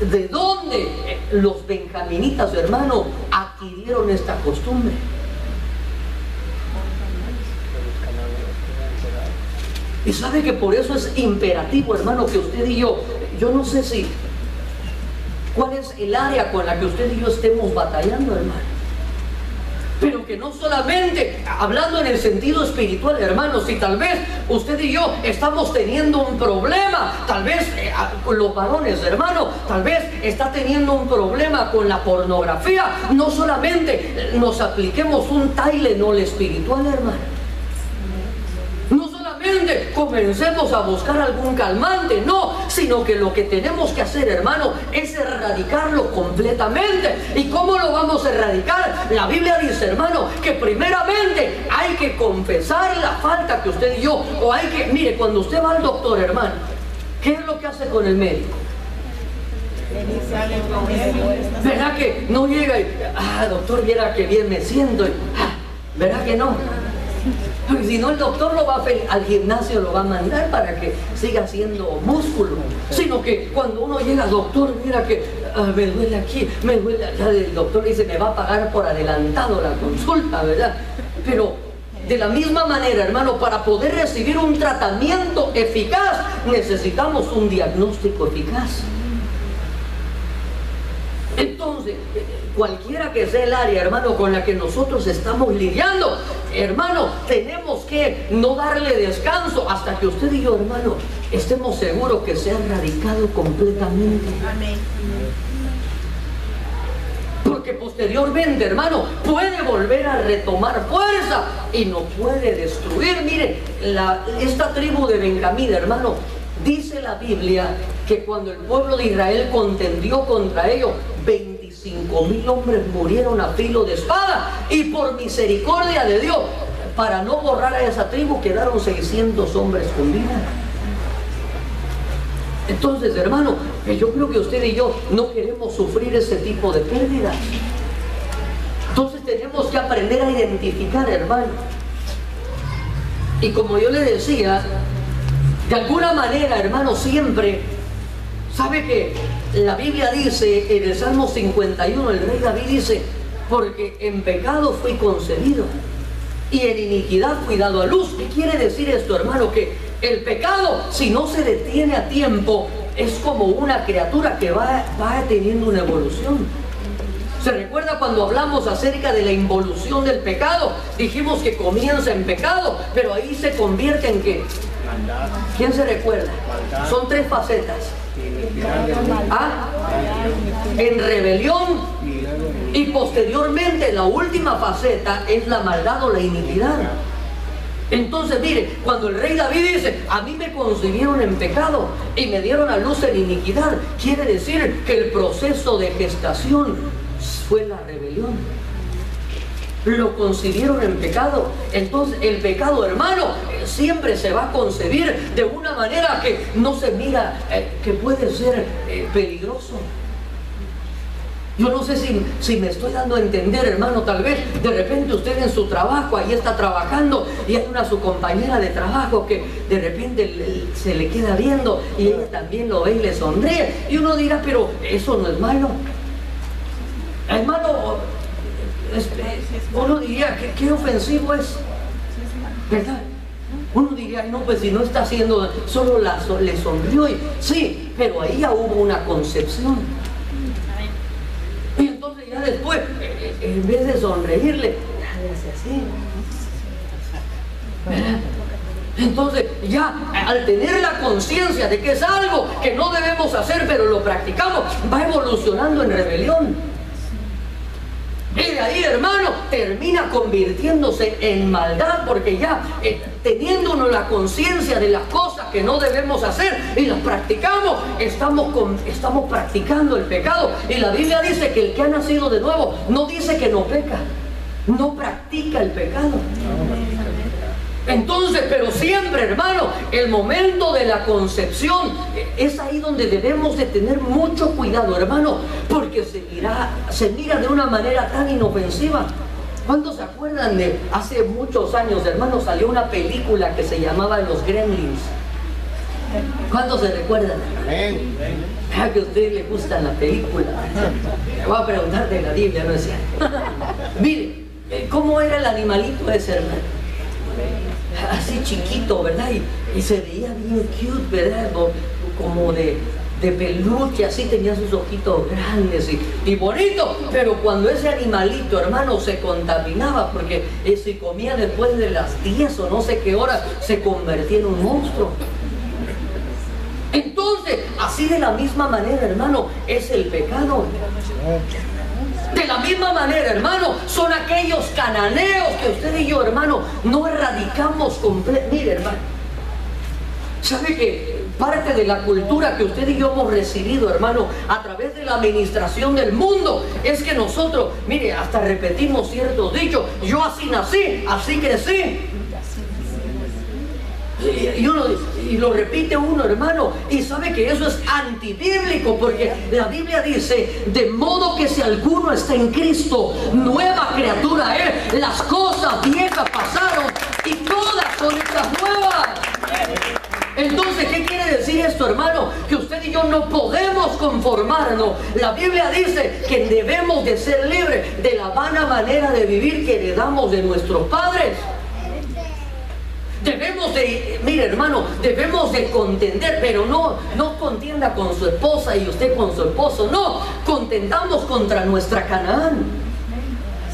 de dónde los benjaminitas, hermano, adquirieron esta costumbre. Y sabe que por eso es imperativo, hermano, que usted y yo no sé si cuál es el área con la que usted y yo estemos batallando, hermano, pero que no solamente hablando en el sentido espiritual, hermanos, si tal vez usted y yo estamos teniendo un problema, tal vez los varones, hermano, tal vez está teniendo un problema con la pornografía, no solamente nos apliquemos un Tylenol espiritual, hermano. Comencemos a buscar algún calmante, no, sino que lo que tenemos que hacer, hermano, es erradicarlo completamente. ¿Y cómo lo vamos a erradicar? La Biblia dice, hermano, que primeramente hay que confesar la falta que usted y yo, o hay que, mire, cuando usted va al doctor, hermano, ¿qué es lo que hace con el médico? ¿Verdad que no llega y, doctor, viera que bien me siento? ¿Verdad que no? Porque si no, el doctor lo va al gimnasio, lo va a mandar para que siga haciendo músculo. Sino que cuando uno llega, doctor, mira que me duele aquí, me duele allá, el doctor dice, me va a pagar por adelantado la consulta, ¿verdad? Pero de la misma manera, hermano, para poder recibir un tratamiento eficaz, necesitamos un diagnóstico eficaz. Entonces, cualquiera que sea el área, hermano, con la que nosotros estamos lidiando, hermano, tenemos que no darle descanso hasta que usted y yo, hermano, estemos seguros que se ha erradicado completamente. Amén. Porque posteriormente, hermano, puede volver a retomar fuerza y no puede destruir. Miren, esta tribu de Benjamín, hermano, dice la Biblia que cuando el pueblo de Israel contendió contra ellos, 25,000 hombres murieron a filo de espada, y por misericordia de Dios, para no borrar a esa tribu, quedaron 600 hombres con vida. Entonces, hermano, yo creo que usted y yo no queremos sufrir ese tipo de pérdidas. Entonces tenemos que aprender a identificar, hermano. Y como yo le decía, de alguna manera, hermano, siempre, ¿sabe que la Biblia dice en el Salmo 51, el rey David dice, porque en pecado fui concebido y en iniquidad fui dado a luz? ¿Qué quiere decir esto, hermano? Que el pecado, si no se detiene a tiempo, es como una criatura que va teniendo una evolución. ¿Se recuerda cuando hablamos acerca de la involución del pecado? Dijimos que comienza en pecado, pero ahí se convierte en ¿qué? ¿Quién se recuerda? Son 3 facetas. En rebelión, y posteriormente la última faceta es la maldad o la iniquidad. Entonces, mire, cuando el rey David dice, a mí me concebieron en pecado y me dieron a luz en iniquidad, quiere decir que el proceso de gestación fue la rebelión. Lo concibieron en pecado. Entonces el pecado, hermano, siempre se va a concebir de una manera que no se mira que puede ser peligroso. Yo no sé si me estoy dando a entender, hermano. Tal vez de repente usted en su trabajo, ahí está trabajando, y hay su compañera de trabajo que de repente se le queda viendo y ella también lo ve y le sonríe, y uno dirá, pero eso no es malo, hermano. Uno diría, ¿qué ofensivo es? ¿Verdad? Uno diría, no, pues si no está haciendo, solo le sonrió. Sí, pero ahí ya hubo una concepción. Y entonces ya después, en vez de sonreírle, ya le hace así. ¿Verdad? Entonces ya al tener la conciencia de que es algo que no debemos hacer, pero lo practicamos, va evolucionando en rebelión. Y de ahí, hermano, termina convirtiéndose en maldad, porque ya teniendo uno la conciencia de las cosas que no debemos hacer y las practicamos, estamos practicando el pecado. Y la Biblia dice que el que ha nacido de nuevo no dice que no peca, no practica el pecado. Entonces, pero siempre, hermano, el momento de la concepción es ahí donde debemos de tener mucho cuidado, hermano, porque se mira de una manera tan inofensiva. ¿Cuántos se acuerdan de hace muchos años, hermano, salió una película que se llamaba Los Gremlins? ¿Cuántos se recuerdan? ¿A que a usted le gusta la película? Le voy a preguntar de la Biblia, ¿no es cierto? Mire, ¿cómo era el animalito ese, hermano? Así chiquito, ¿verdad? Y se veía bien cute, ¿verdad? Como de peluche, así tenía sus ojitos grandes y bonito. Pero cuando ese animalito, hermano, se contaminaba, porque si comía después de las 10 o no sé qué horas, se convertía en un monstruo. Entonces, así de la misma manera, hermano, es el pecado. De la misma manera, hermano, son aquellos cananeos que usted y yo, hermano, no erradicamos completamente. Mire, hermano, ¿sabe que parte de la cultura que usted y yo hemos recibido, hermano, a través de la administración del mundo, es que nosotros, mire, hasta repetimos ciertos dichos? Yo así nací, así crecí. Y lo repite uno, hermano, y sabe que eso es antibíblico, porque la Biblia dice: de modo que si alguno está en Cristo, nueva criatura es. Las cosas viejas pasaron y todas son hechas nuevas. Entonces, ¿qué quiere decir esto, hermano? Que usted y yo no podemos conformarnos. La Biblia dice que debemos de ser libres de la vana manera de vivir que heredamos de nuestros padres. Debemos de, mire hermano, debemos de contender, pero no contienda con su esposa y usted con su esposo, no, contendamos contra nuestra Canaán.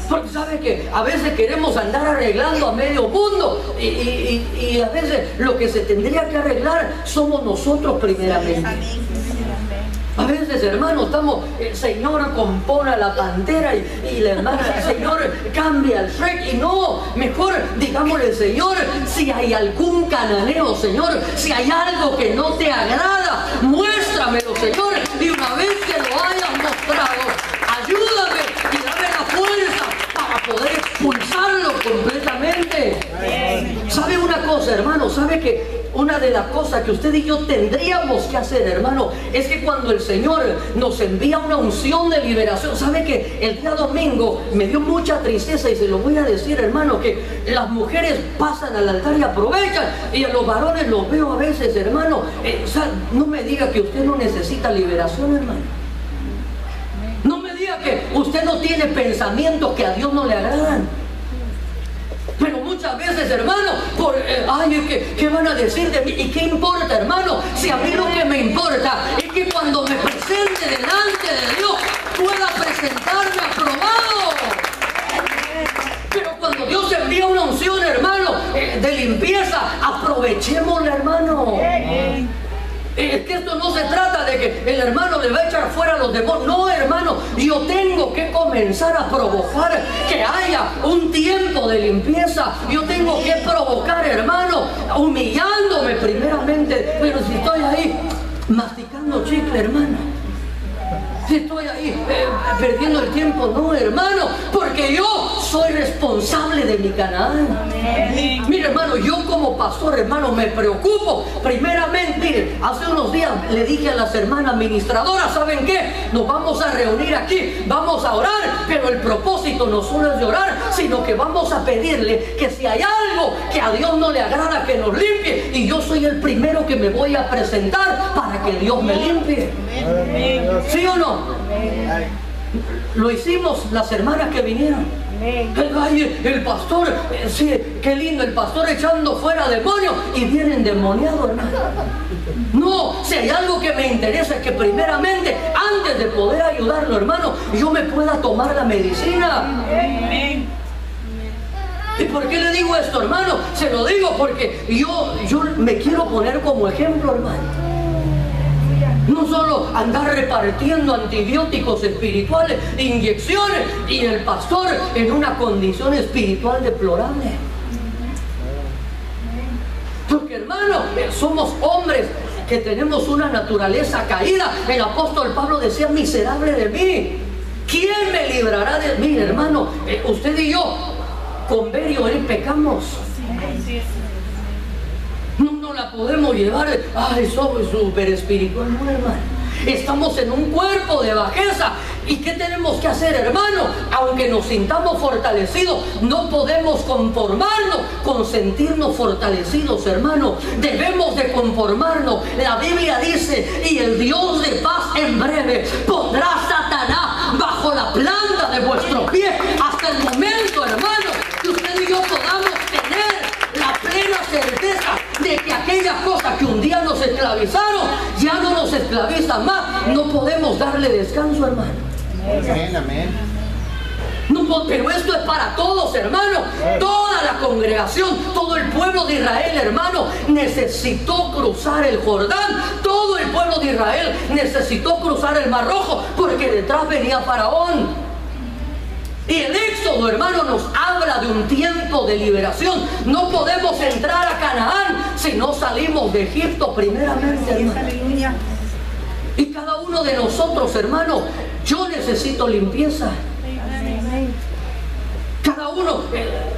Porque sabe que a veces queremos andar arreglando a medio mundo y a veces lo que se tendría que arreglar somos nosotros primeramente. A veces, hermano, estamos, el Señor compone a la pantera y la hermana, el Señor cambia el Shrek, y no, mejor digámosle: Señor, si hay algún cananeo, Señor, si hay algo que no te agrada, muéstramelo, Señor, y una vez que lo hayas mostrado, ayúdame y dame la fuerza para poder expulsarlo completamente. ¿Sabe una cosa, hermano? ¿Sabe que una de las cosas que usted y yo tendríamos que hacer, hermano, es que cuando el Señor nos envía una unción de liberación? ¿Sabe que el día domingo me dio mucha tristeza, y se lo voy a decir, hermano, que las mujeres pasan al altar y aprovechan, y a los varones los veo a veces, hermano, o sea, no me diga que usted no necesita liberación, hermano. No me diga que usted no tiene pensamientos que a Dios no le agradan. Pero muchas veces, hermano, ¿qué van a decir de mí? ¿Y qué importa, hermano? Si a mí lo que me importa es que cuando me presente delante de Dios pueda presentarme aprobado. Pero cuando Dios envía una unción, hermano, de limpieza, aprovechémosla, hermano. Es que esto no se trata de que el hermano le va a echar fuera a los demonios. No, hermano, yo tengo que comenzar a provocar que haya un tiempo de limpieza. Yo tengo que provocar, hermano, humillándome primeramente. Pero si estoy ahí masticando chicle, hermano, si estoy ahí perdiendo el tiempo, no, hermano, porque yo soy responsable de mi Canaán. Mire, hermano, yo como pastor, hermano, me preocupo primeramente. Mire, hace unos días le dije a las hermanas ministradoras: ¿saben qué? Nos vamos a reunir aquí, vamos a orar, pero el propósito no solo es de orar, sino que vamos a pedirle que si hay algo que a Dios no le agrada, que nos limpie, y yo soy el primero que me voy a presentar para que Dios me limpie. ¿Sí o no? Lo hicimos las hermanas que vinieron. El pastor, sí, qué lindo, el pastor echando fuera demonios, y viene endemoniado, hermano. No, si hay algo que me interesa es que primeramente, antes de poder ayudarlo, hermano, yo me pueda tomar la medicina. ¿Y por qué le digo esto, hermano? Se lo digo porque yo me quiero poner como ejemplo, hermano. No solo andar repartiendo antibióticos espirituales, inyecciones, y el pastor en una condición espiritual deplorable. Porque, hermano, somos hombres que tenemos una naturaleza caída. El apóstol Pablo decía: miserable de mí, ¿quién me librará de mí? Hermano, usted y yo, con ver y oír pecamos. No la podemos llevar, soy súper espiritual, no, hermano. Estamos en un cuerpo de bajeza. ¿Y qué tenemos que hacer, hermano? Aunque nos sintamos fortalecidos, no podemos conformarnos con sentirnos fortalecidos, hermano. Debemos de conformarnos. La Biblia dice: y el Dios de paz en breve pondrá a Satanás bajo la planta de vuestro pie, hasta el momento, hermano, que usted y yo podamos tener la plena certeza de que aquellas cosas que un día nos esclavizaron ya no nos esclavizan más. No podemos darle descanso, hermano. Amén, amén. No, pero esto es para todos, hermano. Toda la congregación, todo el pueblo de Israel, hermano, necesitó cruzar el Jordán. Todo el pueblo de Israel necesitó cruzar el Mar Rojo, porque detrás venía Faraón. Y el Éxodo, hermano, nos habla de un tiempo de liberación. No podemos entrar a Canaán si no salimos de Egipto primeramente, hermano. Y cada uno de nosotros, hermano, yo necesito limpieza. Cada uno,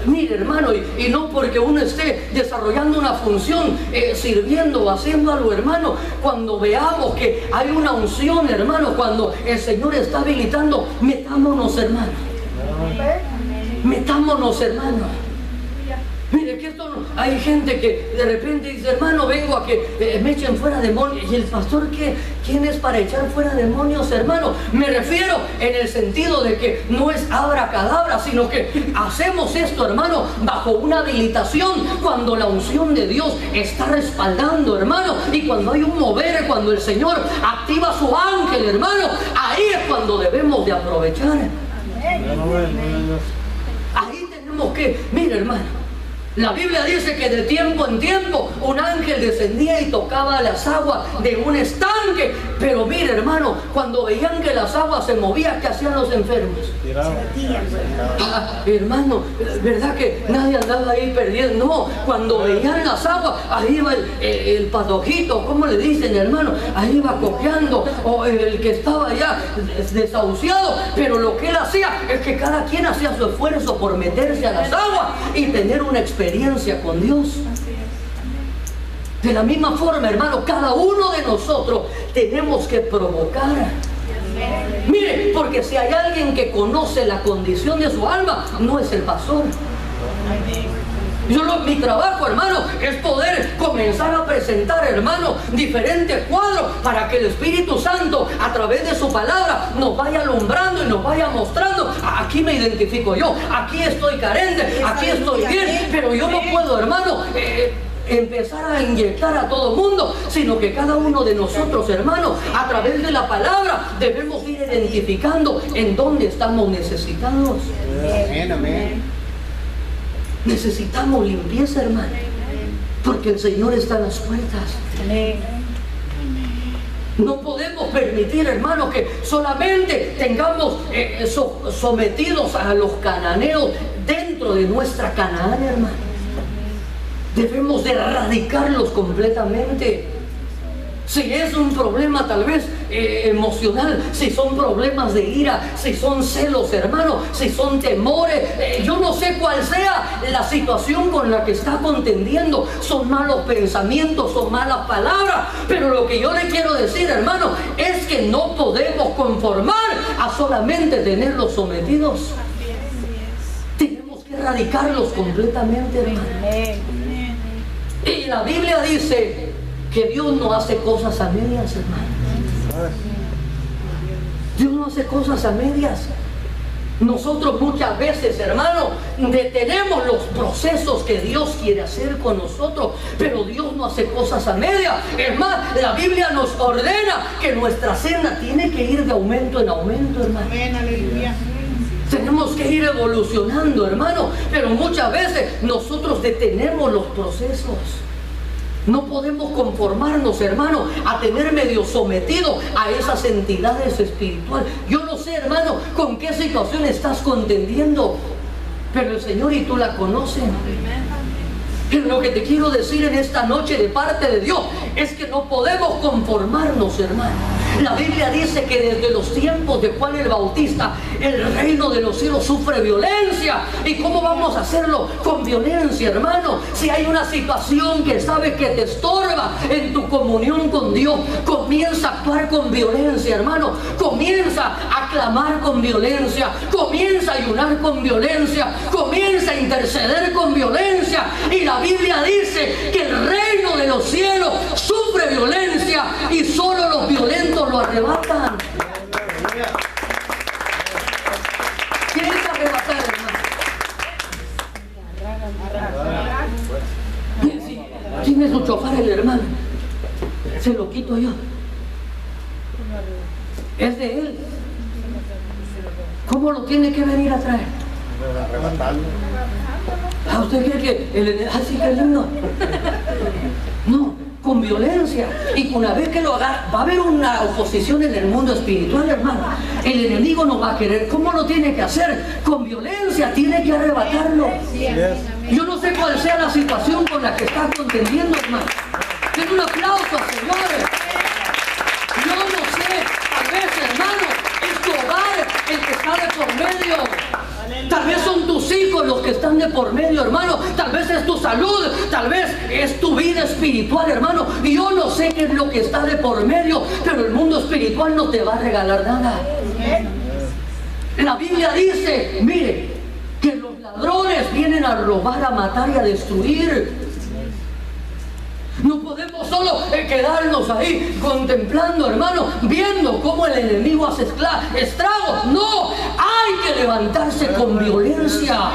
mire hermano, y no porque uno esté desarrollando una función, sirviendo o haciendo algo, hermano, cuando veamos que hay una unción, hermano, cuando el Señor está habilitando, metámonos, hermano. Metámonos, hermano. Mire que esto no, hay gente que de repente dice, hermano, vengo a que me echen fuera demonios. ¿Y el pastor qué? ¿Quién es para echar fuera demonios, hermano? Me refiero en el sentido de que no es abracadabra, sino que hacemos esto, hermano, bajo una habilitación, cuando la unción de Dios está respaldando, hermano, y cuando hay un mover, cuando el Señor activa su ángel, hermano, ahí es cuando debemos de aprovechar. Ahí tenemos que, mire, hermano, la Biblia dice que de tiempo en tiempo un ángel descendía y tocaba las aguas de un estanque. Pero mire, hermano, cuando veían que las aguas se movían, ¿qué hacían los enfermos? Hermano, ¿verdad que nadie andaba ahí perdiendo? No, cuando veían las aguas, ahí iba el patojito, ¿cómo le dicen, hermano? Ahí iba cojeando, o el que estaba allá desahuciado. Pero lo que él hacía es que cada quien hacía su esfuerzo por meterse a las aguas y tener una experiencia con Dios. De la misma forma, hermano, cada uno de nosotros tenemos que provocar. Mire, porque si hay alguien que conoce la condición de su alma, no es el pastor. Mi trabajo, hermano, es poder comenzar a presentar, hermano, diferentes cuadros para que el Espíritu Santo, a través de su palabra, nos vaya alumbrando y nos vaya mostrando. Aquí me identifico yo, aquí estoy carente, aquí estoy bien, pero yo no puedo, hermano, empezar a inyectar a todo mundo, sino que cada uno de nosotros, hermanos, a través de la palabra debemos ir identificando en dónde estamos necesitados. Amén, amén. Necesitamos limpieza, hermano, porque el Señor está en las puertas. No podemos permitir, hermano, que solamente tengamos sometidos a los cananeos dentro de nuestra Canaán, hermano. Debemos de erradicarlos completamente. Si es un problema tal vez emocional, si son problemas de ira, si son celos, hermano, si son temores, yo no sé cuál sea la situación con la que está contendiendo, son malos pensamientos, son malas palabras, pero lo que yo le quiero decir, hermano, es que no podemos conformar a solamente tenerlos sometidos. Tenemos que erradicarlos completamente, hermano. Y la Biblia dice que Dios no hace cosas a medias, hermano. Dios no hace cosas a medias. Nosotros muchas veces, hermano, detenemos los procesos que Dios quiere hacer con nosotros, pero Dios no hace cosas a medias. Es más, la Biblia nos ordena que nuestra senda tiene que ir de aumento en aumento, hermano. Amén, aleluya. Tenemos que ir evolucionando, hermano, pero muchas veces nosotros detenemos los procesos. No podemos conformarnos, hermano, a tener medio sometido a esas entidades espirituales. Yo no sé, hermano, con qué situación estás contendiendo, pero el Señor y tú la conoces. Pero lo que te quiero decir en esta noche de parte de Dios es que no podemos conformarnos, hermano. La Biblia dice que desde los tiempos de Juan el Bautista el reino de los cielos sufre violencia. ¿Y cómo vamos a hacerlo con violencia, hermano? Si hay una situación que sabes que te estorba en tu comunión con Dios, comienza a actuar con violencia, hermano. Comienza a clamar con violencia, comienza a ayunar con violencia, comienza a interceder con violencia. Y la Biblia dice que el reino de los cielos sufre violencia y solo los violentos lo arrebatan. ¿Quién es arrebatar, hermano? Si tiene su chofer el hermano, se lo quito yo. Es de él. ¿Cómo lo tiene que venir a traer? Arrebatando. ¿A usted cree que así que lindo? No, con violencia. Y una vez que lo haga, va a haber una oposición en el mundo espiritual, hermano. El enemigo no va a querer. ¿Cómo lo tiene que hacer? Con violencia, tiene que arrebatarlo. Yo no sé cuál sea la situación con la que está contendiendo, hermano. Den un aplauso, señores. Yo no sé, tal vez, hermano, es tu hogar el que está de por medio. Tal vez son tus tus hijos los que están de por medio, hermano. Tal vez es tu salud, tal vez es tu vida espiritual, hermano. Y yo no sé qué es lo que está de por medio, pero el mundo espiritual no te va a regalar nada. La Biblia dice, mire, que los ladrones vienen a robar, a matar y a destruir. No podemos solo quedarnos ahí contemplando, hermano, viendo cómo el enemigo hace estragos. No, hay que levantarse con violencia.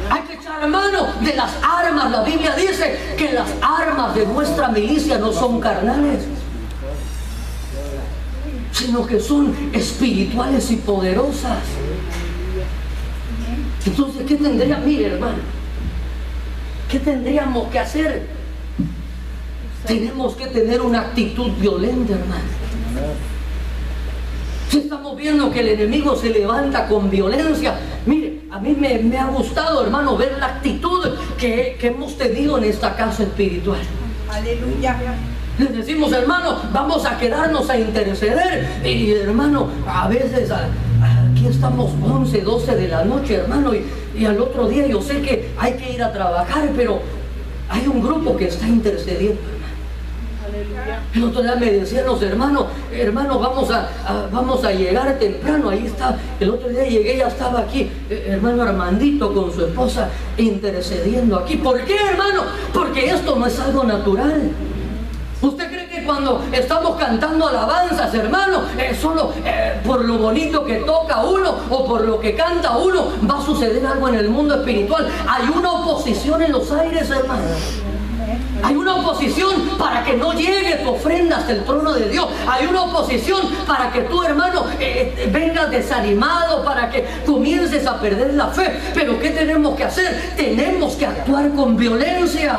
Hay que echar mano de las armas. La Biblia dice que las armas de nuestra milicia no son carnales, sino que son espirituales y poderosas. Entonces, ¿qué tendría? Mire, hermano, ¿qué tendríamos que hacer? Tenemos que tener una actitud violenta, hermano. Si estamos viendo que el enemigo se levanta con violencia, mire, a mí me ha gustado, hermano, ver la actitud que hemos tenido en esta casa espiritual. Aleluya. Les decimos, hermano, vamos a quedarnos a interceder. Y hermano, a veces aquí estamos 11, 12 de la noche, hermano, y al otro día yo sé que hay que ir a trabajar, pero hay un grupo que está intercediendo, hermano. El otro día me decían los hermanos, vamos a llegar temprano. Ahí está, el otro día llegué, ya estaba aquí hermano Armandito con su esposa intercediendo aquí. ¿Por qué, hermano? Porque esto no es algo natural. ¿Usted cree que cuando estamos cantando alabanzas, hermano, solo por lo bonito que toca uno o por lo que canta uno va a suceder algo en el mundo espiritual? Hay una oposición en los aires, hermano. Hay una oposición para que no llegue tu ofrenda hasta el trono de Dios. Hay una oposición para que tú, hermano, vengas desanimado, para que comiences a perder la fe. Pero ¿qué tenemos que hacer? Tenemos que actuar con violencia.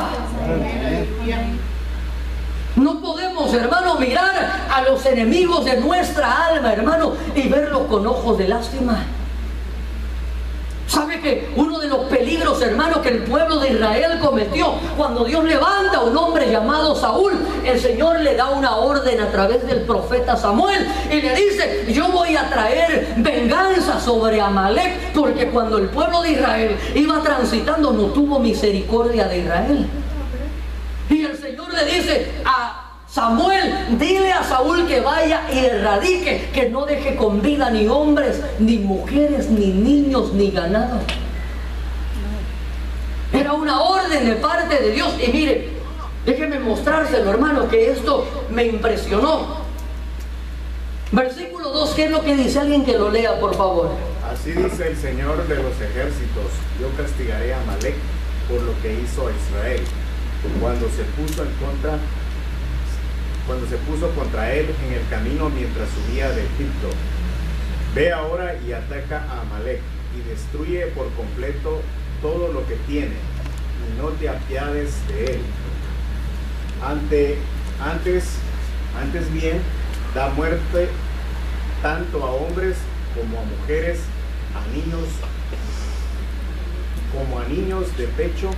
No podemos, hermano, mirar a los enemigos de nuestra alma, hermano, y verlos con ojos de lástima. ¿Sabe que uno de los peligros, hermano, que el pueblo de Israel cometió cuando Dios levanta a un hombre llamado Saúl? El Señor le da una orden a través del profeta Samuel y le dice: yo voy a traer venganza sobre Amalek, porque cuando el pueblo de Israel iba transitando no tuvo misericordia de Israel. Y el Señor le dice a Samuel: dile a Saúl que vaya y erradique, que no deje con vida ni hombres, ni mujeres, ni niños, ni ganado. Era una orden de parte de Dios. Y mire, déjeme mostrárselo, hermano, que esto me impresionó. Versículo 2, ¿qué es lo que dice? Alguien que lo lea, por favor. Así dice el Señor de los ejércitos: yo castigaré a Amalek por lo que hizo a Israel, cuando se puso contra él en el camino mientras subía de Egipto. Ve ahora y ataca a Amalek y destruye por completo todo lo que tiene, y no te apiades de él. Antes bien, da muerte tanto a hombres como a mujeres, a niños de pecho,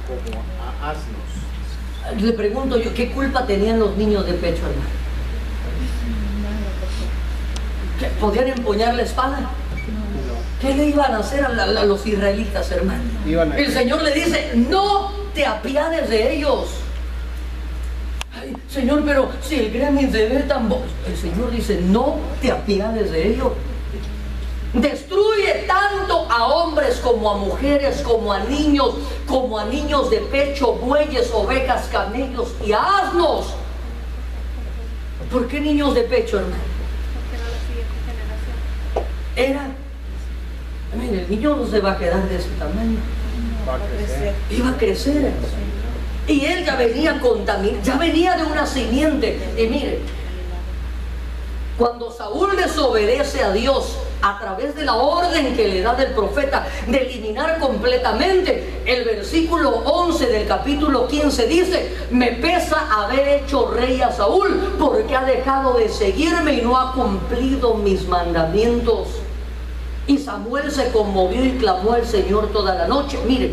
como a asnos. Le pregunto yo, ¿qué culpa tenían los niños de pecho, hermano? ¿Que podían empuñar la espada? ¿Qué le iban a hacer a los israelitas, hermano? El Señor le dice: no te apiades de ellos. Ay, Señor, pero si el gremlin se ve tan... El Señor dice: no te apiades de ellos. Destruye tanto a hombres como a mujeres, como a niños de pecho, bueyes, ovejas, camellos y asnos. ¿Por qué niños de pecho, hermano? Porque era la siguiente generación. Mire, el niño no se va a quedar de ese tamaño. Iba a crecer. Y él ya venía contaminado, ya venía de una simiente. Y mire, cuando Saúl desobedece a Dios a través de la orden que le da del profeta de eliminar completamente, el versículo 11 del capítulo 15 dice: me pesa haber hecho rey a Saúl, porque ha dejado de seguirme y no ha cumplido mis mandamientos. Y Samuel se conmovió y clamó al Señor toda la noche. Mire,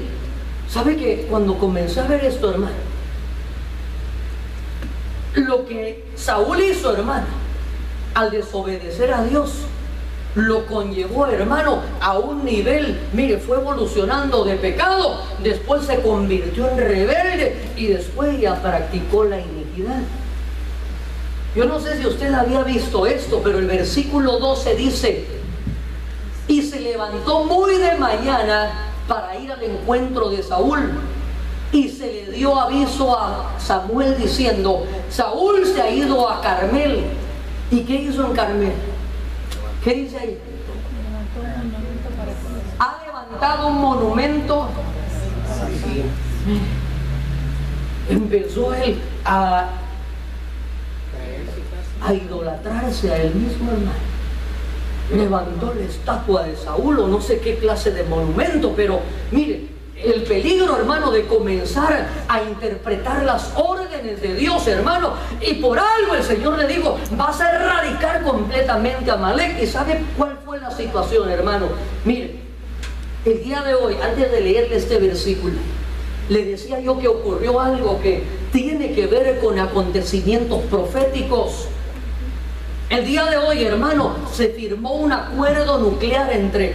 ¿sabe que cuando comencé a ver esto, hermano, lo que Saúl hizo, hermano, al desobedecer a Dios, lo conllevó, hermano, a un nivel, mire, fue evolucionando de pecado, después se convirtió en rebelde y después ya practicó la iniquidad. Yo no sé si usted había visto esto, pero el versículo 12 dice: y se levantó muy de mañana para ir al encuentro de Saúl, y se le dio aviso a Samuel diciendo: Saúl se ha ido a Carmel. ¿Y qué hizo en Carmel? ¿Qué dice ahí? Ha levantado un monumento. Empezó él a idolatrarse a él mismo, hermano. Levantó la estatua de Saúl o no sé qué clase de monumento, pero mire, el peligro, hermano, de comenzar a interpretar las órdenes de Dios, hermano, y por algo el Señor le dijo: vas a erradicar completamente a Amalek. ¿Y sabe cuál fue la situación, hermano? Mire, el día de hoy, antes de leerle este versículo, le decía yo que ocurrió algo que tiene que ver con acontecimientos proféticos. El día de hoy, hermano, se firmó un acuerdo nuclear entre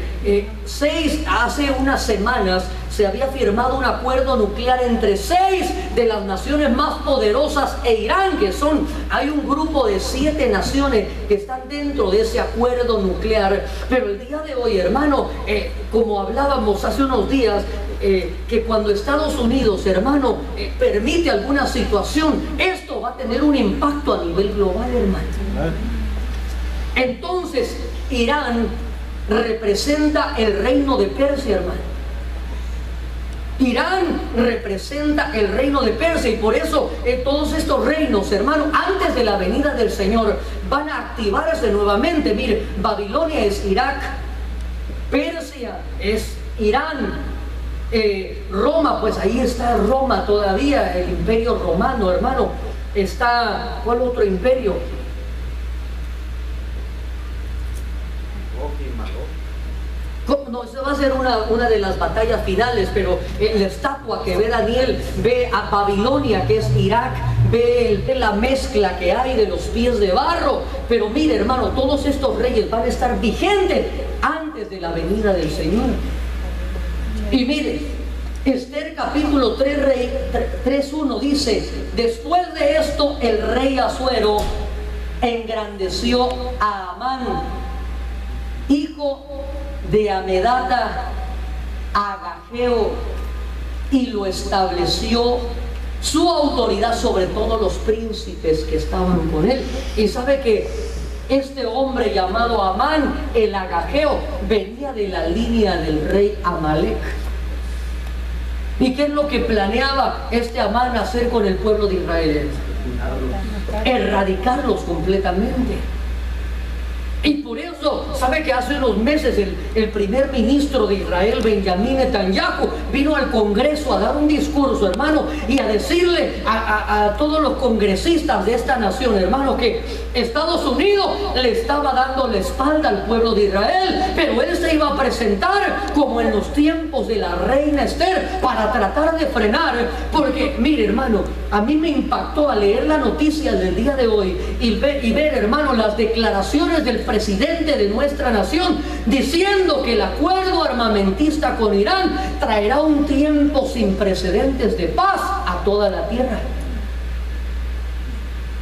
hace unas semanas se había firmado un acuerdo nuclear entre 6 de las naciones más poderosas e Irán, hay un grupo de 7 naciones que están dentro de ese acuerdo nuclear. Pero el día de hoy, hermano, como hablábamos hace unos días, que cuando Estados Unidos, hermano, permite alguna situación, esto va a tener un impacto a nivel global, hermano. Entonces, Irán representa el reino de Persia, hermano. Irán representa el reino de Persia, y por eso todos estos reinos, hermano, antes de la venida del Señor, van a activarse nuevamente. Mire, Babilonia es Irak, Persia es Irán, Roma, pues ahí está Roma todavía, el imperio romano, hermano. Está, ¿cuál otro imperio? No, esa va a ser una de las batallas finales, pero la estatua que ve Daniel ve a Babilonia, que es Irak, ve la mezcla que hay de los pies de barro. Pero mire, hermano, todos estos reyes van a estar vigentes antes de la venida del Señor. Y mire, Esther capítulo 3:1 dice: después de esto el rey Asuero engrandeció a Amán, hijo de Amedata, Agageo, y lo estableció su autoridad sobre todos los príncipes que estaban con él. Y sabe que este hombre llamado Amán, el Agageo, venía de la línea del rey Amalek. ¿Y qué es lo que planeaba este Amán hacer con el pueblo de Israel? Erradicarlos completamente. Y por eso, ¿sabe que hace unos meses el primer ministro de Israel, Benjamín Netanyahu, vino al Congreso a dar un discurso, hermano, y a decirle a todos los congresistas de esta nación, hermano, que Estados Unidos le estaba dando la espalda al pueblo de Israel, pero él se iba a presentar como en los tiempos de la reina Esther para tratar de frenar. Porque, mire, hermano, a mí me impactó al leer la noticia del día de hoy y ver, hermano, las declaraciones del presidente de nuestra nación diciendo que el acuerdo armamentista con Irán traerá un tiempo sin precedentes de paz a toda la tierra.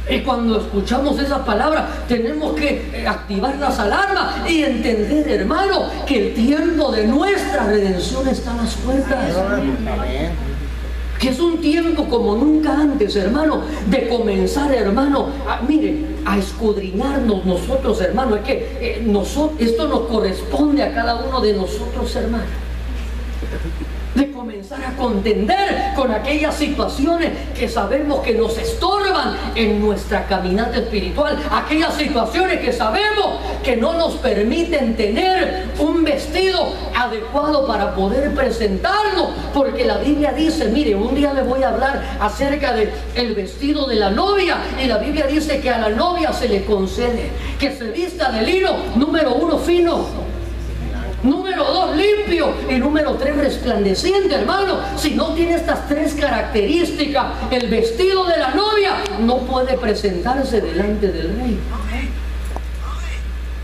Y cuando escuchamos esa palabra tenemos que activar las alarmas y entender, hermano, que el tiempo de nuestra redención está a las puertas. Que es un tiempo como nunca antes, hermano, de comenzar, hermano, a escudriñarnos nosotros, hermano. Es que esto nos corresponde a cada uno de nosotros, hermano. De comenzar a contender con aquellas situaciones que sabemos que nos estorban en nuestra caminata espiritual, aquellas situaciones que sabemos que no nos permiten tener un vestido adecuado para poder presentarnos, porque la Biblia dice, mire, un día le voy a hablar acerca del vestido de la novia, y la Biblia dice que a la novia se le concede que se vista de lino, número 1, fino, número 2, limpio, y número 3, resplandeciente, hermano. Si no tiene estas 3 características, el vestido de la novia no puede presentarse delante del rey.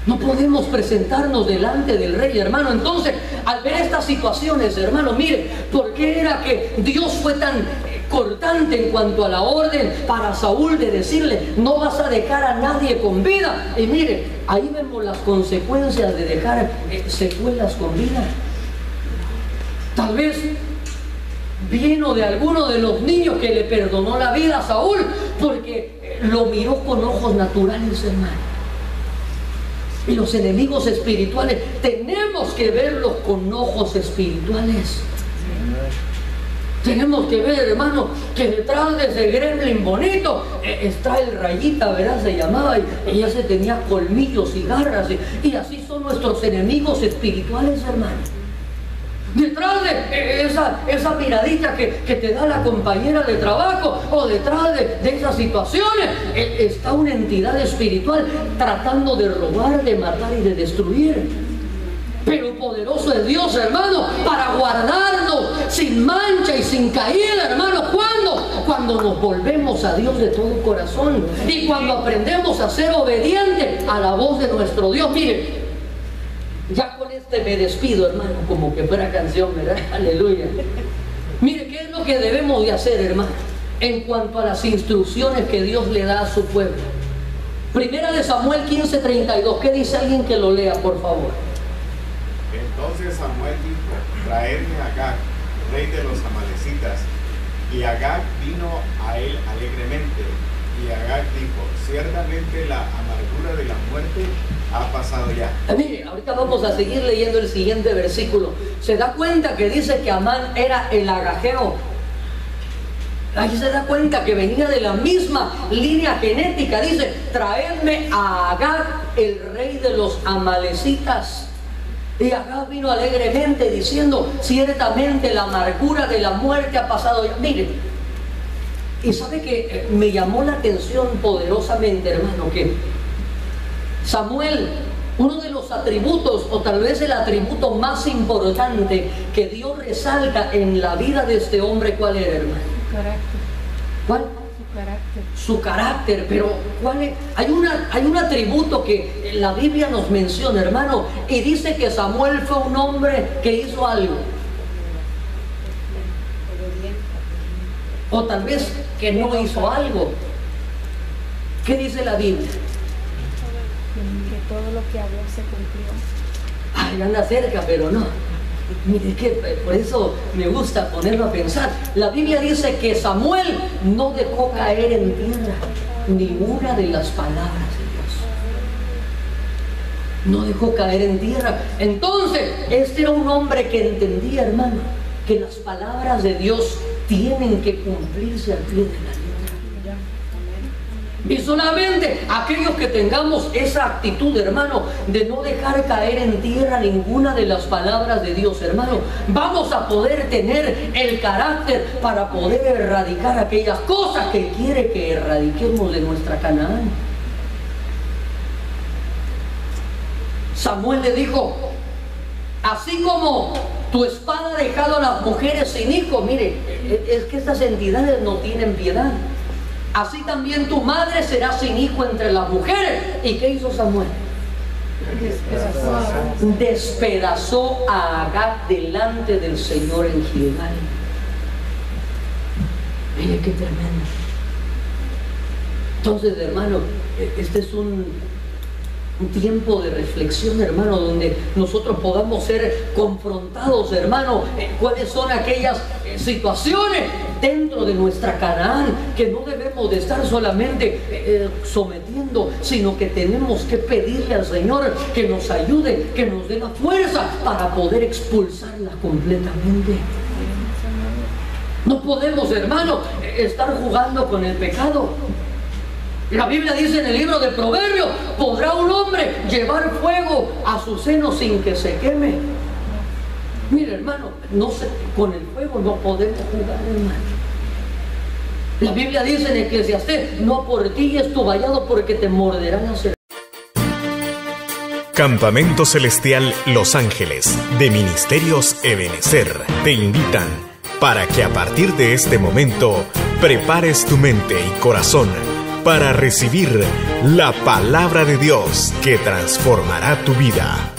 No podemos presentarnos delante del rey, hermano. Entonces, al ver estas situaciones, hermano, mire, ¿por qué era que Dios fue tan cortante en cuanto a la orden para Saúl de decirle, no vas a dejar a nadie con vida? Y mire, ahí vemos las consecuencias de dejar secuelas con vida. Tal vez vino de alguno de los niños que le perdonó la vida a Saúl porque lo miró con ojos naturales, hermano. Y los enemigos espirituales tenemos que verlos con ojos espirituales. Tenemos que ver, hermano, que detrás de ese gremlin bonito está el Rayita, ¿verdad? Se llamaba, y ella se tenía colmillos y garras, y así son nuestros enemigos espirituales, hermano. Detrás de esa miradita que te da la compañera de trabajo, o detrás de esas situaciones, está una entidad espiritual tratando de robar, de matar y de destruir. Pero poderoso es Dios, hermano, para guardarnos sin mancha y sin caída, hermano. Cuando nos volvemos a Dios de todo corazón y cuando aprendemos a ser obedientes a la voz de nuestro Dios. Mire, ya con este me despido, hermano, como que fuera canción, ¿verdad? Aleluya. Mire, ¿qué es lo que debemos de hacer, hermano, en cuanto a las instrucciones que Dios le da a su pueblo? Primera de Samuel 15:32. ¿Qué dice? Alguien que lo lea, por favor. Entonces Samuel dijo, traedme a Agag, rey de los amalecitas. Y Agag vino a él alegremente. Y Agag dijo, ciertamente la amargura de la muerte ha pasado ya. Mire, ahorita vamos a seguir leyendo el siguiente versículo. Se da cuenta que dice que Amán era el agageo. Ahí se da cuenta que venía de la misma línea genética. Dice, traedme a Agag, el rey de los amalecitas. Y Agag vino alegremente diciendo, ciertamente la amargura de la muerte ha pasado ya. Mire, y sabe que me llamó la atención poderosamente, hermano, que Samuel, uno de los atributos, o tal vez el atributo más importante que Dios resalta en la vida de este hombre, ¿cuál era, hermano? Su carácter. ¿Cuál? Su carácter. Su carácter. Pero ¿cuál es? Hay un atributo que la Biblia nos menciona, hermano, y dice que Samuel fue un hombre que hizo algo. O tal vez que no hizo algo. ¿Qué dice la Biblia? Que todo lo que habló se cumplió. Ay, anda cerca, pero no. Mire que por eso me gusta ponerlo a pensar. La Biblia dice que Samuel no dejó caer en tierra ninguna de las palabras de Dios. No dejó caer en tierra. Entonces, este era un hombre que entendía, hermano, que las palabras de Dios tienen que cumplirse al pie de la letra. Y solamente aquellos que tengamos esa actitud, hermano, de no dejar caer en tierra ninguna de las palabras de Dios, hermano, vamos a poder tener el carácter para poder erradicar aquellas cosas que quiere que erradiquemos de nuestra Canaán. Samuel le dijo, así como tu espada ha dejado a las mujeres sin hijo, mire, es que estas entidades no tienen piedad. Así también tu madre será sin hijo entre las mujeres. ¿Y qué hizo Samuel? Despedazó a Agag delante del Señor en Gilgal. Mire qué tremendo. Entonces, hermano, este es un tiempo de reflexión, hermano, donde nosotros podamos ser confrontados, hermano, cuáles son aquellas situaciones dentro de nuestra Canaán que no debemos de estar solamente sometiendo, sino que tenemos que pedirle al Señor que nos ayude, que nos dé la fuerza para poder expulsarla completamente. No podemos, hermano, estar jugando con el pecado. La Biblia dice en el libro de Proverbios, ¿podrá un hombre llevar fuego a su seno sin que se queme? Mire, hermano, con el fuego no podemos jugar, hermano. La Biblia dice en Eclesiastés, no portilles tu vallado porque te morderán las serpientes. Campamento Celestial Los Ángeles de Ministerios Ebenecer te invitan para que a partir de este momento prepares tu mente y corazón para recibir la palabra de Dios que transformará tu vida.